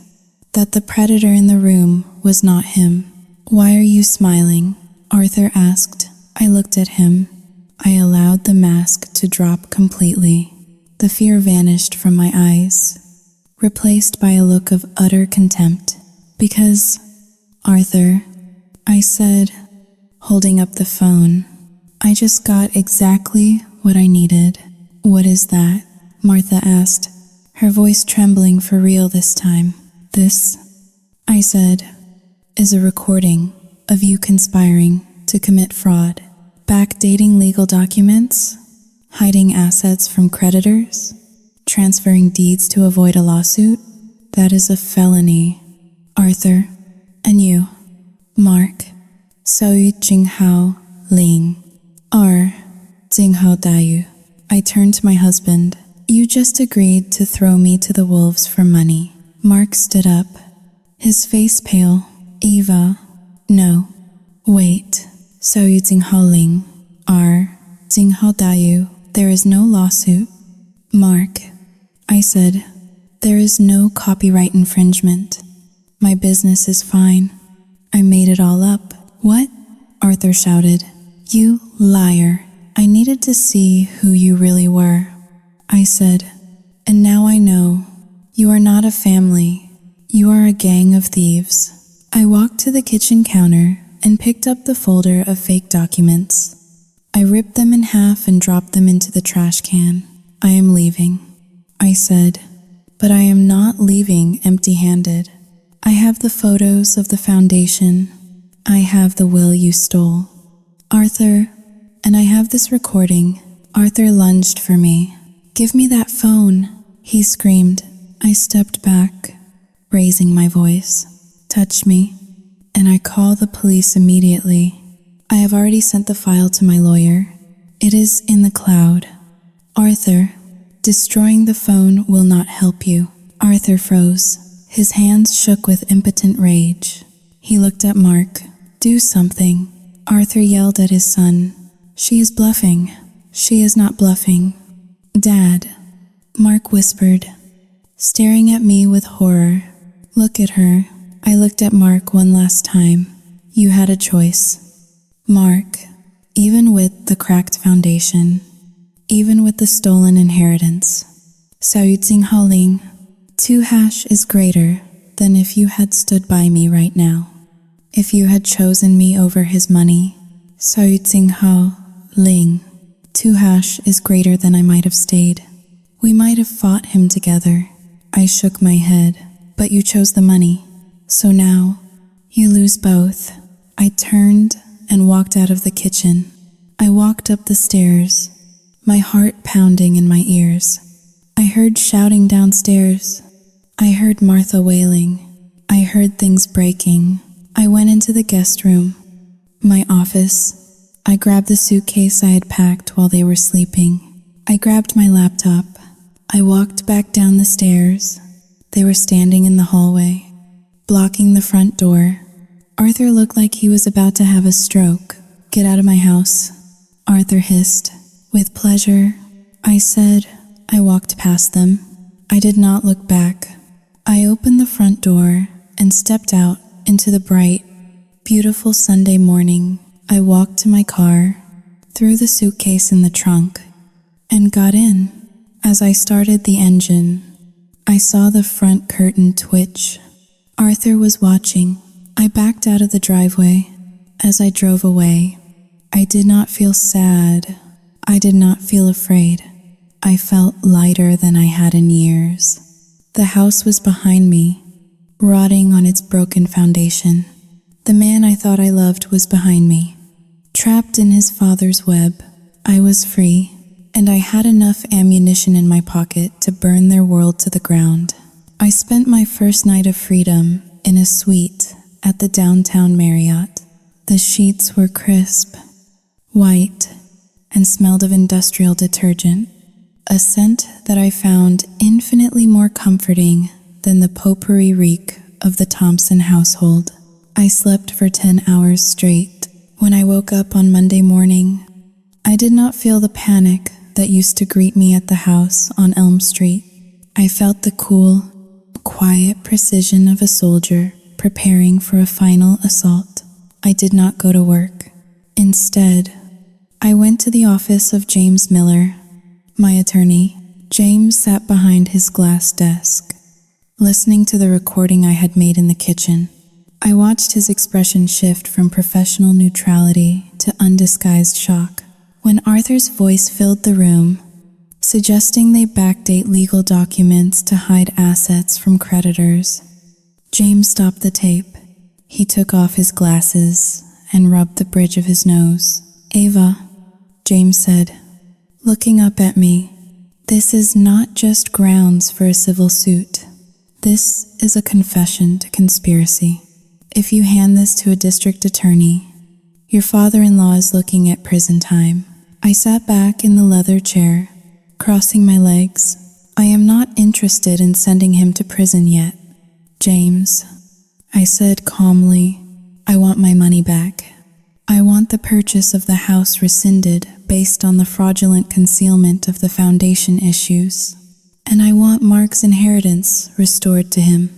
that the predator in the room was not him. "Why are you smiling?" Arthur asked. I looked at him. I allowed the mask to drop completely. The fear vanished from my eyes, replaced by a look of utter contempt. "Because, Arthur," I said, holding up the phone, "I just got exactly what I needed." "What is that?" Martha asked, her voice trembling for real this time. "This," I said, "is a recording of you conspiring to commit fraud, backdating legal documents, hiding assets from creditors, transferring deeds to avoid a lawsuit. That is a felony, Arthur. And you, Mark, Saoying Haling, are Jinghao Dayu." I turned to my husband. "You just agreed to throw me to the wolves for money." Mark stood up, his face pale. "Eva, no. Wait. Saoying Haling, are Jinghao Dayu. There is no lawsuit." "Mark," I said, "there is no copyright infringement. My business is fine. I made it all up." "What?" Arthur shouted. "You liar. I needed to see who you really were," I said. "And now I know. You are not a family. You are a gang of thieves." I walked to the kitchen counter and picked up the folder of fake documents. I ripped them in half and dropped them into the trash can. "I am leaving," I said, "but I am not leaving empty-handed. I have the photos of the foundation. I have the will you stole, Arthur, and I have this recording." Arthur lunged for me. "Give me that phone," he screamed. I stepped back, raising my voice. "Touch me, and I call the police immediately. I have already sent the file to my lawyer. It is in the cloud. Arthur, destroying the phone will not help you." Arthur froze. His hands shook with impotent rage. He looked at Mark. "Do something." Arthur yelled at his son. "She is bluffing." "She is not bluffing, Dad," Mark whispered, staring at me with horror. "Look at her." I looked at Mark one last time. "You had a choice, Mark. even with the cracked foundation, even with the stolen inheritance. 小玉静号令, 2# is greater than if you had stood by me right now. If you had chosen me over his money, 小玉静号令, 2# is greater than I might have stayed. We might have fought him together. I shook my head, but you chose the money. So now, you lose both. I turned and walked out of the kitchen. I walked up the stairs, my heart pounding in my ears. I heard shouting downstairs. I heard Martha wailing. I heard things breaking. I went into the guest room, my office. I grabbed the suitcase I had packed while they were sleeping. I grabbed my laptop. I walked back down the stairs. They were standing in the hallway, blocking the front door. Arthur looked like he was about to have a stroke. Get out of my house, Arthur hissed. With pleasure, I said. I walked past them. I did not look back. I opened the front door and stepped out into the bright, beautiful Sunday morning. I walked to my car, threw the suitcase in the trunk, and got in. As I started the engine, I saw the front curtain twitch. Arthur was watching. I backed out of the driveway. As I drove away, I did not feel sad. I did not feel afraid. I felt lighter than I had in years. The house was behind me, rotting on its broken foundation. The man I thought I loved was behind me. Trapped in his father's web, I was free, and I had enough ammunition in my pocket to burn their world to the ground. I spent my first night of freedom in a suite at the downtown Marriott. The sheets were crisp, white, and smelled of industrial detergent, a scent that I found infinitely more comforting than the potpourri reek of the Thompson household. I slept for 10 hours straight. When I woke up on Monday morning, I did not feel the panic that used to greet me at the house on Elm Street. I felt the cool, quiet precision of a soldier preparing for a final assault. I did not go to work. Instead, I went to the office of James Miller, my attorney. James sat behind his glass desk, listening to the recording I had made in the kitchen. I watched his expression shift from professional neutrality to undisguised shock. When Arthur's voice filled the room, suggesting they backdate legal documents to hide assets from creditors, James stopped the tape. He took off his glasses and rubbed the bridge of his nose. "Ava," James said, looking up at me, "this is not just grounds for a civil suit. This is a confession to conspiracy. If you hand this to a district attorney, your father-in-law is looking at prison time." I sat back in the leather chair, crossing my legs. "I am not interested in sending him to prison yet, James," I said calmly. "I want my money back. I want the purchase of the house rescinded based on the fraudulent concealment of the foundation issues. And I want Mark's inheritance restored to him,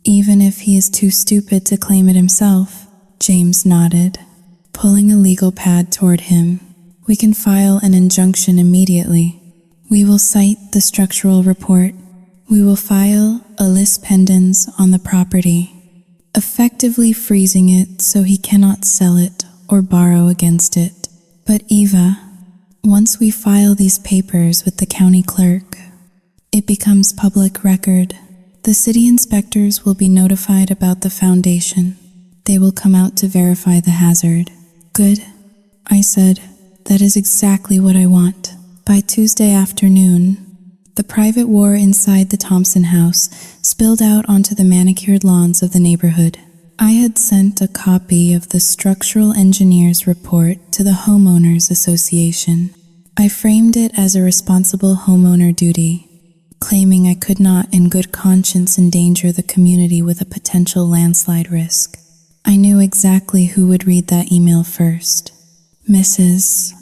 even if he is too stupid to claim it himself." James nodded, pulling a legal pad toward him. "We can file an injunction immediately. We will cite the structural report. We will file a lis pendens on the property, effectively freezing it so he cannot sell it or borrow against it. But Eva, once we file these papers with the county clerk, it becomes public record. The city inspectors will be notified about the foundation. They will come out to verify the hazard." "Good," I said. "That is exactly what I want." By Tuesday afternoon, the private war inside the Thompson house spilled out onto the manicured lawns of the neighborhood. I had sent a copy of the structural engineer's report to the Homeowners Association. I framed it as a responsible homeowner duty, claiming I could not in good conscience endanger the community with a potential landslide risk. I knew exactly who would read that email first. Mrs.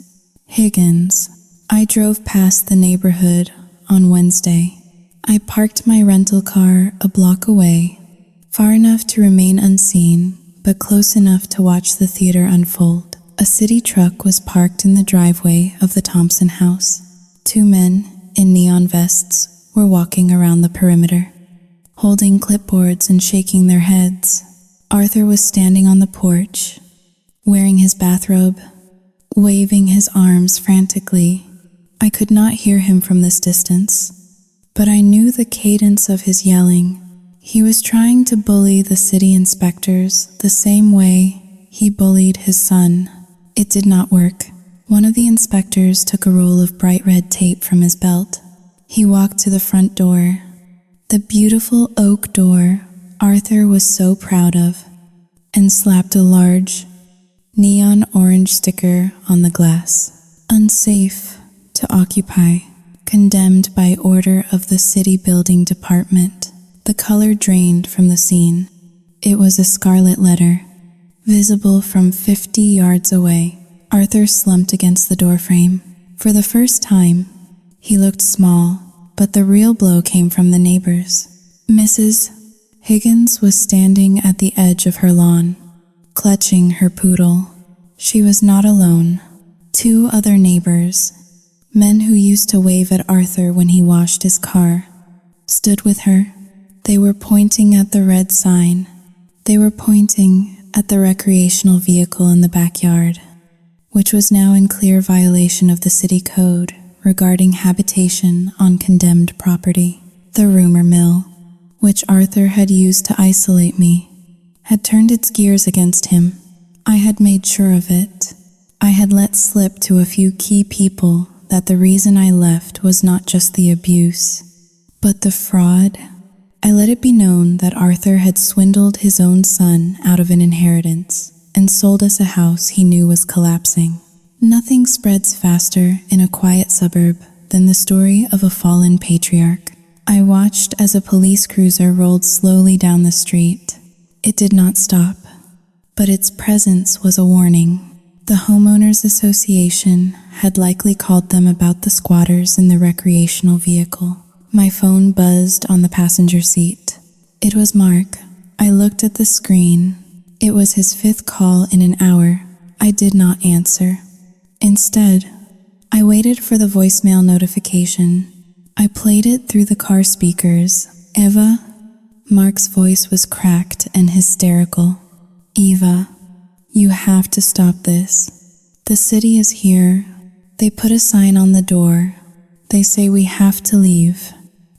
Higgins. I drove past the neighborhood on Wednesday. I parked my rental car a block away, far enough to remain unseen, but close enough to watch the theater unfold. A city truck was parked in the driveway of the Thompson house. Two men in neon vests were walking around the perimeter, holding clipboards and shaking their heads. Arthur was standing on the porch, wearing his bathrobe, waving his arms frantically. I could not hear him from this distance, but I knew the cadence of his yelling. He was trying to bully the city inspectors the same way he bullied his son. It did not work. One of the inspectors took a roll of bright red tape from his belt. He walked to the front door, the beautiful oak door Arthur was so proud of, and slapped a large neon orange sticker on the glass. Unsafe to occupy, condemned by order of the city building department. The color drained from the scene. It was a scarlet letter, visible from 50 yards away. Arthur slumped against the doorframe. For the first time, he looked small, but the real blow came from the neighbors. Mrs. Higgins was standing at the edge of her lawn, clutching her poodle. She was not alone. Two other neighbors, men who used to wave at Arthur when he washed his car, stood with her. They were pointing at the red sign. They were pointing at the recreational vehicle in the backyard, which was now in clear violation of the city code regarding habitation on condemned property. The rumor mill, which Arthur had used to isolate me, had turned its gears against him. I had made sure of it. I had let slip to a few key people that the reason I left was not just the abuse, but the fraud. I let it be known that Arthur had swindled his own son out of an inheritance and sold us a house he knew was collapsing. Nothing spreads faster in a quiet suburb than the story of a fallen patriarch. I watched as a police cruiser rolled slowly down the street. It did not stop, but its presence was a warning. The homeowners association had likely called them about the squatters in the recreational vehicle. My phone buzzed on the passenger seat. It was Mark. I looked at the screen. It was his 5th call in an hour. I did not answer. Instead, I waited for the voicemail notification. I played it through the car speakers. Eva? Mark's voice was cracked and hysterical. Eva, you have to stop this. The city is here. They put a sign on the door. They say we have to leave.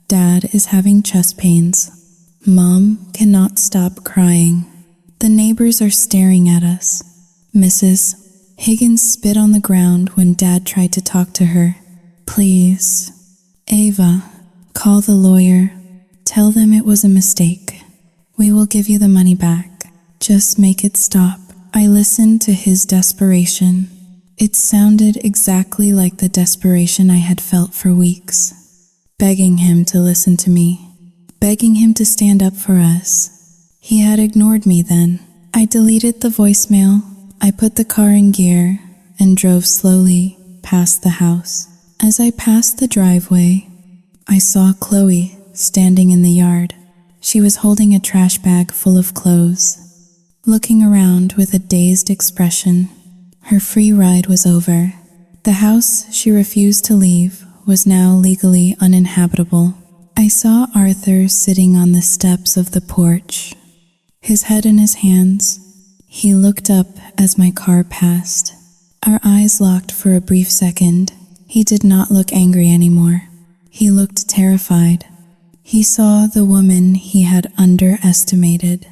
Dad is having chest pains. Mom cannot stop crying. The neighbors are staring at us. Mrs. Higgins spit on the ground when Dad tried to talk to her. Please, Ava, call the lawyer. Tell them it was a mistake. We will give you the money back. Just make it stop. I listened to his desperation. It sounded exactly like the desperation I had felt for weeks. Begging him to listen to me, begging him to stand up for us. He had ignored me then. I deleted the voicemail. I put the car in gear and drove slowly past the house. As I passed the driveway, I saw Chloe standing in the yard. She was holding a trash bag full of clothes, looking around with a dazed expression. Her free ride was over. The house she refused to leave was now legally uninhabitable. I saw Arthur sitting on the steps of the porch, his head in his hands. He looked up as my car passed. Our eyes locked for a brief second. He did not look angry anymore. He looked terrified. He saw the woman he had underestimated,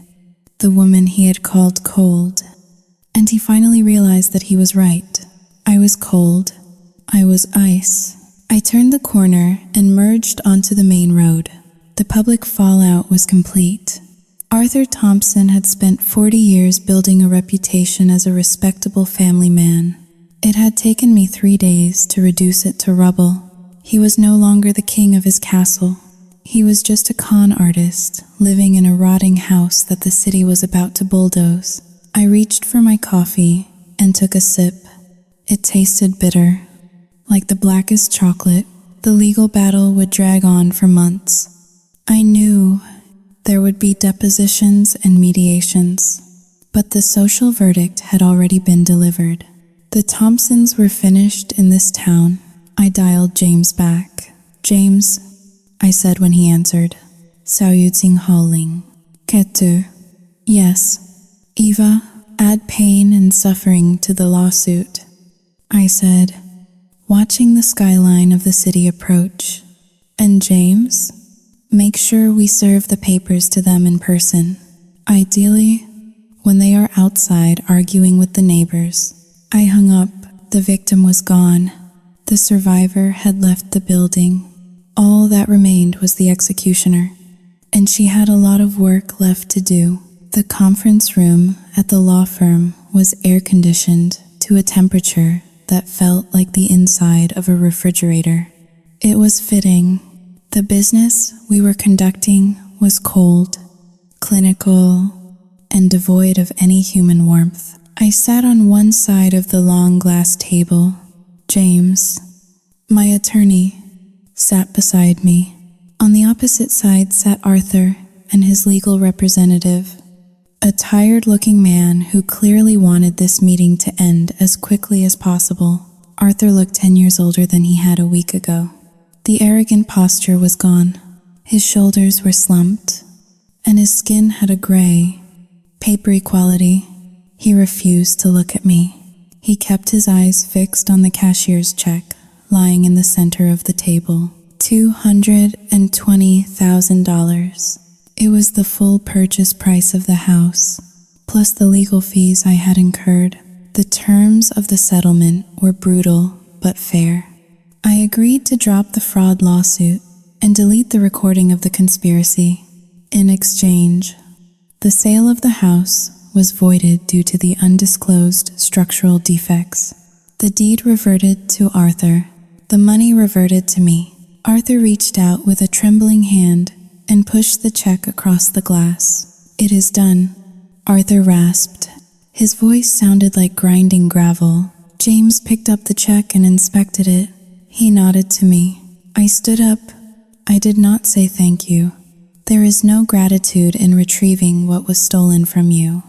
the woman he had called cold, and he finally realized that he was right. I was cold. I was ice. I turned the corner and merged onto the main road. The public fallout was complete. Arthur Thompson had spent 40 years building a reputation as a respectable family man. It had taken me 3 days to reduce it to rubble. He was no longer the king of his castle. He was just a con artist, living in a rotting house that the city was about to bulldoze. I reached for my coffee and took a sip. It tasted bitter. Like the blackest chocolate, the legal battle would drag on for months. I knew there would be depositions and mediations, but the social verdict had already been delivered. The Thompsons were finished in this town. I dialed James back. James, I said when he answered. Sao Yuting howling. Ketu. Yes. Eva, add pain and suffering to the lawsuit. I said, watching the skyline of the city approach. And James, make sure we serve the papers to them in person. Ideally, when they are outside arguing with the neighbors. I hung up. The victim was gone. The survivor had left the building. All that remained was the executioner, and she had a lot of work left to do. The conference room at the law firm was air-conditioned to a temperature that felt like the inside of a refrigerator. It was fitting. The business we were conducting was cold, clinical, and devoid of any human warmth. I sat on one side of the long glass table. James, my attorney, sat beside me. On the opposite side sat Arthur and his legal representative, a tired-looking man who clearly wanted this meeting to end as quickly as possible. Arthur looked 10 years older than he had a week ago. The arrogant posture was gone. His shoulders were slumped, and his skin had a gray, papery quality. He refused to look at me. He kept his eyes fixed on the cashier's check lying in the center of the table. $220,000. It was the full purchase price of the house, plus the legal fees I had incurred. The terms of the settlement were brutal but fair. I agreed to drop the fraud lawsuit and delete the recording of the conspiracy. In exchange, the sale of the house was voided due to the undisclosed structural defects. The deed reverted to Arthur. The money reverted to me. Arthur reached out with a trembling hand and pushed the check across the glass. It is done, Arthur rasped. His voice sounded like grinding gravel. James picked up the check and inspected it. He nodded to me. I stood up. I did not say thank you. There is no gratitude in retrieving what was stolen from you.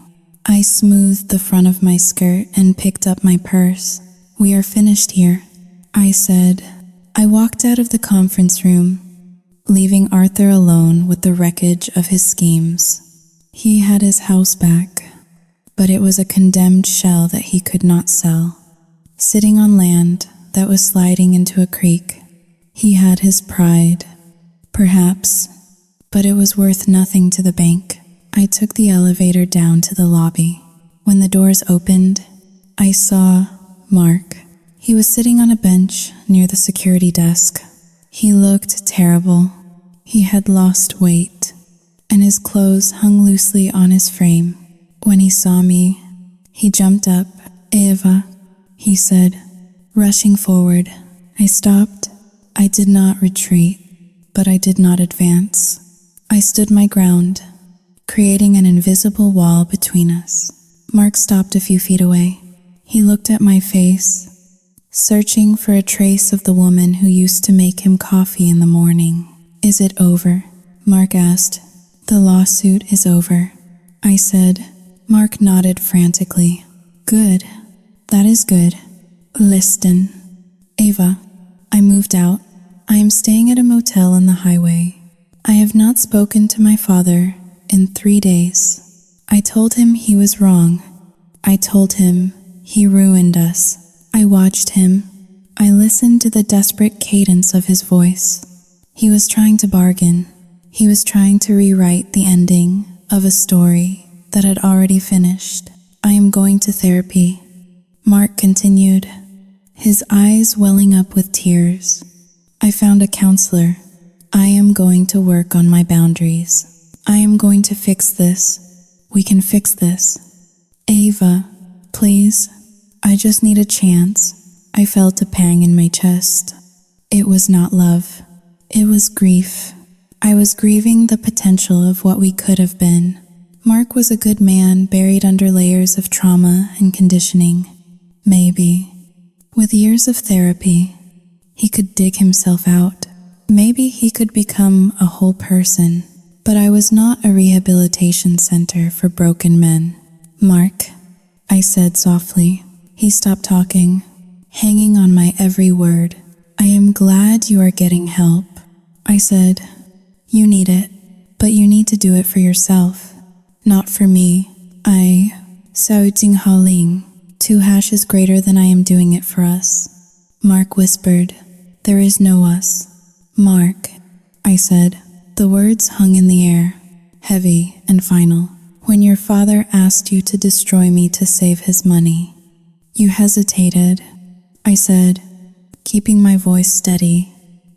I smoothed the front of my skirt and picked up my purse. We are finished here, I said. I walked out of the conference room, leaving Arthur alone with the wreckage of his schemes. He had his house back, but it was a condemned shell that he could not sell. Sitting on land that was sliding into a creek, he had his pride, perhaps, but it was worth nothing to the bank. I took the elevator down to the lobby. When the doors opened, I saw Mark. He was sitting on a bench near the security desk. He looked terrible. He had lost weight, and his clothes hung loosely on his frame. When he saw me, he jumped up. Eva, he said, rushing forward. I stopped. I did not retreat, but I did not advance. I stood my ground, creating an invisible wall between us. Mark stopped a few feet away. He looked at my face, searching for a trace of the woman who used to make him coffee in the morning. Is it over? Mark asked. The lawsuit is over, I said. Mark nodded frantically. Good. That is good. Listen, Eva, I moved out. I am staying at a motel on the highway. I have not spoken to my father in 3 days. I told him he was wrong. I told him he ruined us. I watched him. I listened to the desperate cadence of his voice. He was trying to bargain. He was trying to rewrite the ending of a story that had already finished. I am going to therapy, Mark continued, his eyes welling up with tears. I found a counselor. I am going to work on my boundaries. I am going to fix this. We can fix this. Ava, please. I just need a chance. I felt a pang in my chest. It was not love. It was grief. I was grieving the potential of what we could have been. Mark was a good man buried under layers of trauma and conditioning. Maybe, with years of therapy, he could dig himself out. Maybe he could become a whole person. But I was not a rehabilitation center for broken men. Mark, I said softly. He stopped talking, hanging on my every word. I am glad you are getting help. I said, you need it, but you need to do it for yourself, not for me. I, 2 hash is greater than I am doing it for us. Mark whispered, there is no us. Mark, I said. The words hung in the air, heavy and final. When your father asked you to destroy me to save his money, you hesitated, I said, keeping my voice steady.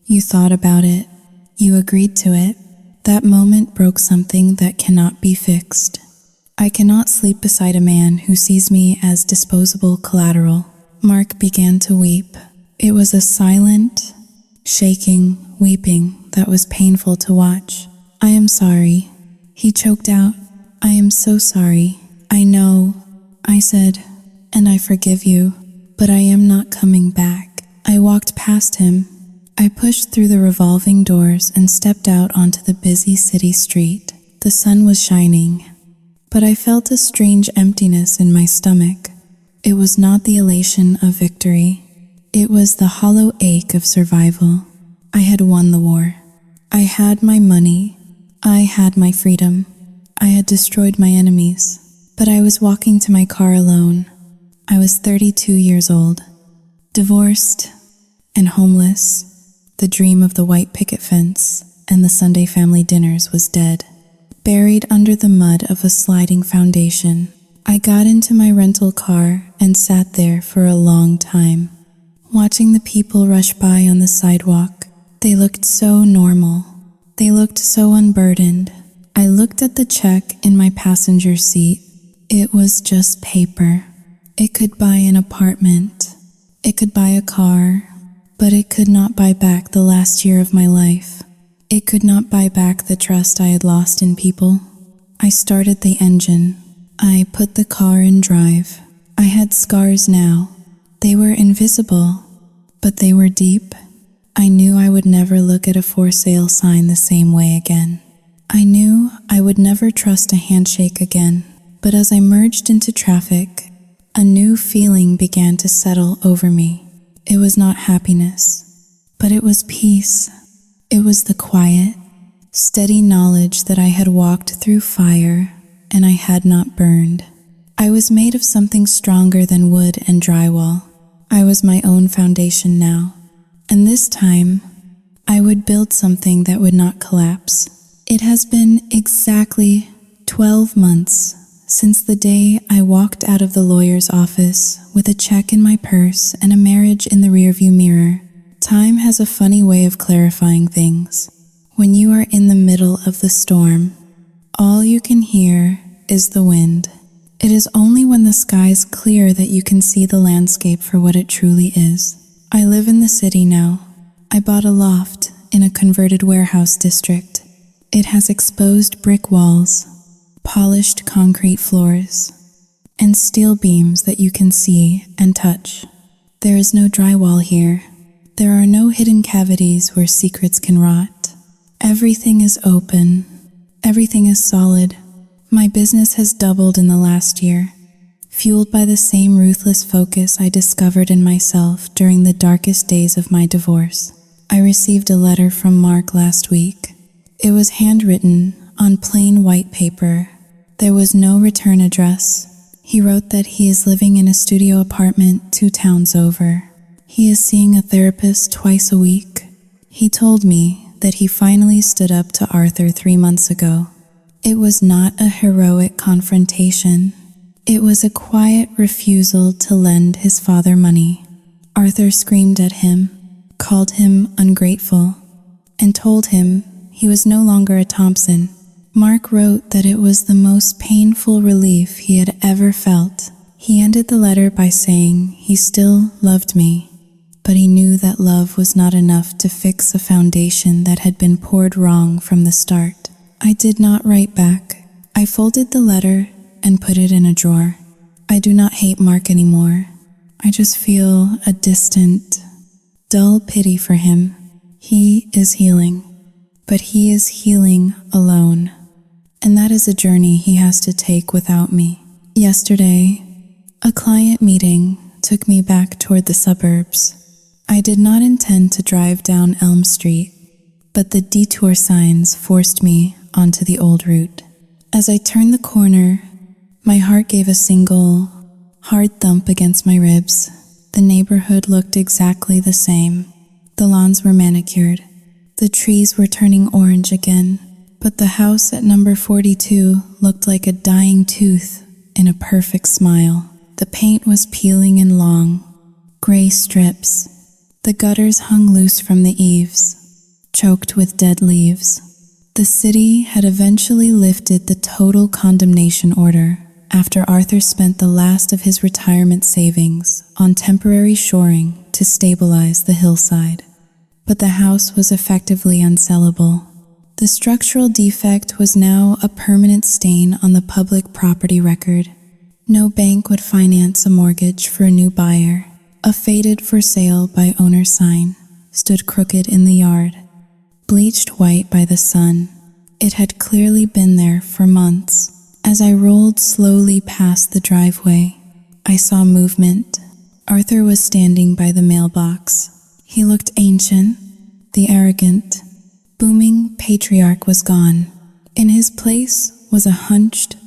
You thought about it. You agreed to it. That moment broke something that cannot be fixed. I cannot sleep beside a man who sees me as disposable collateral. Mark began to weep. It was a silent, shaking, weeping that was painful to watch. I am sorry, he choked out. I am so sorry. I know, I said, and I forgive you, but I am not coming back. I walked past him. I pushed through the revolving doors and stepped out onto the busy city street. The sun was shining, but I felt a strange emptiness in my stomach. It was not the elation of victory. It was the hollow ache of survival. I had won the war. I had my money. I had my freedom. I had destroyed my enemies, but I was walking to my car alone. I was 32 years old, divorced and homeless. The dream of the white picket fence and the Sunday family dinners was dead. Buried under the mud of a sliding foundation, I got into my rental car and sat there for a long time, watching the people rush by on the sidewalk. They looked so normal. They looked so unburdened. I looked at the check in my passenger seat. It was just paper. It could buy an apartment. It could buy a car, but it could not buy back the last year of my life. It could not buy back the trust I had lost in people. I started the engine. I put the car in drive. I had scars now. They were invisible, but they were deep. I knew I would never look at a for sale sign the same way again. I knew I would never trust a handshake again. But as I merged into traffic, a new feeling began to settle over me. It was not happiness, but it was peace. It was the quiet, steady knowledge that I had walked through fire and I had not burned. I was made of something stronger than wood and drywall. I was my own foundation now. And this time, I would build something that would not collapse. It has been exactly 12 months since the day I walked out of the lawyer's office with a check in my purse and a marriage in the rearview mirror. Time has a funny way of clarifying things. When you are in the middle of the storm, all you can hear is the wind. It is only when the skies clear that you can see the landscape for what it truly is. I live in the city now. I bought a loft in a converted warehouse district. It has exposed brick walls, polished concrete floors, and steel beams that you can see and touch. There is no drywall here. There are no hidden cavities where secrets can rot. Everything is open. Everything is solid. My business has doubled in the last year, fueled by the same ruthless focus I discovered in myself during the darkest days of my divorce. I received a letter from Mark last week. It was handwritten on plain white paper. There was no return address. He wrote that he is living in a studio apartment 2 towns over. He is seeing a therapist twice a week. He told me that he finally stood up to Arthur 3 months ago. It was not a heroic confrontation. It was a quiet refusal to lend his father money. Arthur screamed at him, called him ungrateful, and told him he was no longer a Thompson. Mark wrote that it was the most painful relief he had ever felt. He ended the letter by saying he still loved me, but he knew that love was not enough to fix a foundation that had been poured wrong from the start. I did not write back. I folded the letter and put it in a drawer. I do not hate Mark anymore. I just feel a distant, dull pity for him. He is healing, but he is healing alone. And that is a journey he has to take without me. Yesterday, a client meeting took me back toward the suburbs. I did not intend to drive down Elm Street, but the detour signs forced me onto the old route. As I turned the corner, my heart gave a single, hard thump against my ribs. The neighborhood looked exactly the same. The lawns were manicured. The trees were turning orange again, but the house at number 42 looked like a dying tooth in a perfect smile. The paint was peeling in long, gray strips. The gutters hung loose from the eaves, choked with dead leaves. The city had eventually lifted the total condemnation order after Arthur spent the last of his retirement savings on temporary shoring to stabilize the hillside. But the house was effectively unsellable. The structural defect was now a permanent stain on the public property record. No bank would finance a mortgage for a new buyer. A faded for sale by owner sign stood crooked in the yard, bleached white by the sun. It had clearly been there for months. As I rolled slowly past the driveway, I saw movement. Arthur was standing by the mailbox. He looked ancient. The arrogant, booming patriarch was gone. In his place was a hunched,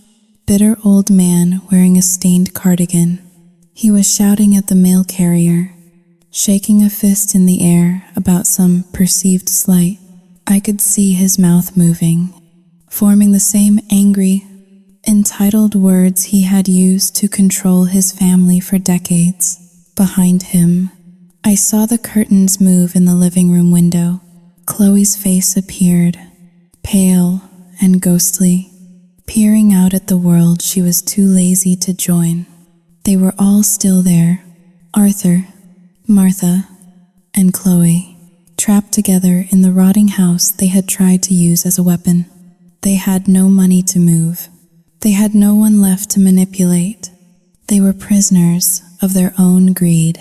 bitter old man wearing a stained cardigan. He was shouting at the mail carrier, shaking a fist in the air about some perceived slight. I could see his mouth moving, forming the same angry, entitled words he had used to control his family for decades. Behind him, I saw the curtains move in the living room window. Chloe's face appeared, pale and ghostly, peering out at the world she was too lazy to join. They were all still there, Arthur, Martha, and Chloe, trapped together in the rotting house they had tried to use as a weapon. They had no money to move. They had no one left to manipulate. They were prisoners of their own greed.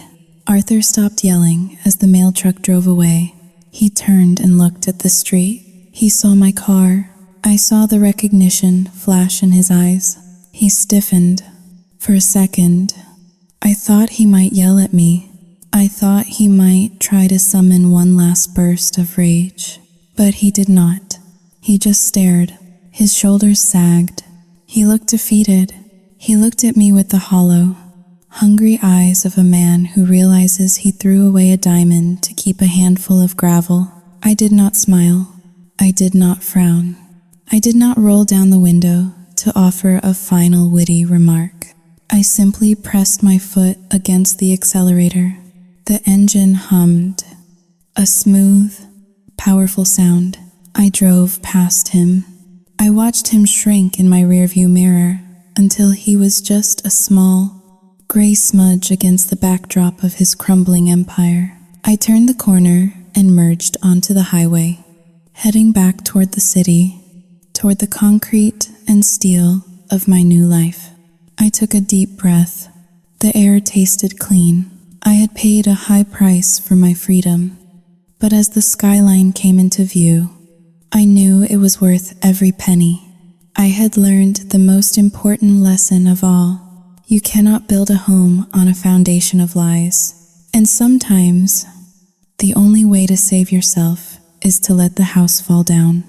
Arthur stopped yelling as the mail truck drove away. He turned and looked at the street. He saw my car. I saw the recognition flash in his eyes. He stiffened. For a second, I thought he might yell at me. I thought he might try to summon one last burst of rage. But he did not. He just stared. His shoulders sagged. He looked defeated. He looked at me with the hollow, hungry eyes of a man who realizes he threw away a diamond to keep a handful of gravel. I did not smile. I did not frown. I did not roll down the window to offer a final witty remark. I simply pressed my foot against the accelerator. The engine hummed, a smooth, powerful sound. I drove past him. I watched him shrink in my rearview mirror until he was just a small, gray smudge against the backdrop of his crumbling empire. I turned the corner and merged onto the highway, heading back toward the city, toward the concrete and steel of my new life. I took a deep breath. The air tasted clean. I had paid a high price for my freedom, but as the skyline came into view, I knew it was worth every penny. I had learned the most important lesson of all. You cannot build a home on a foundation of lies. And sometimes, the only way to save yourself is to let the house fall down.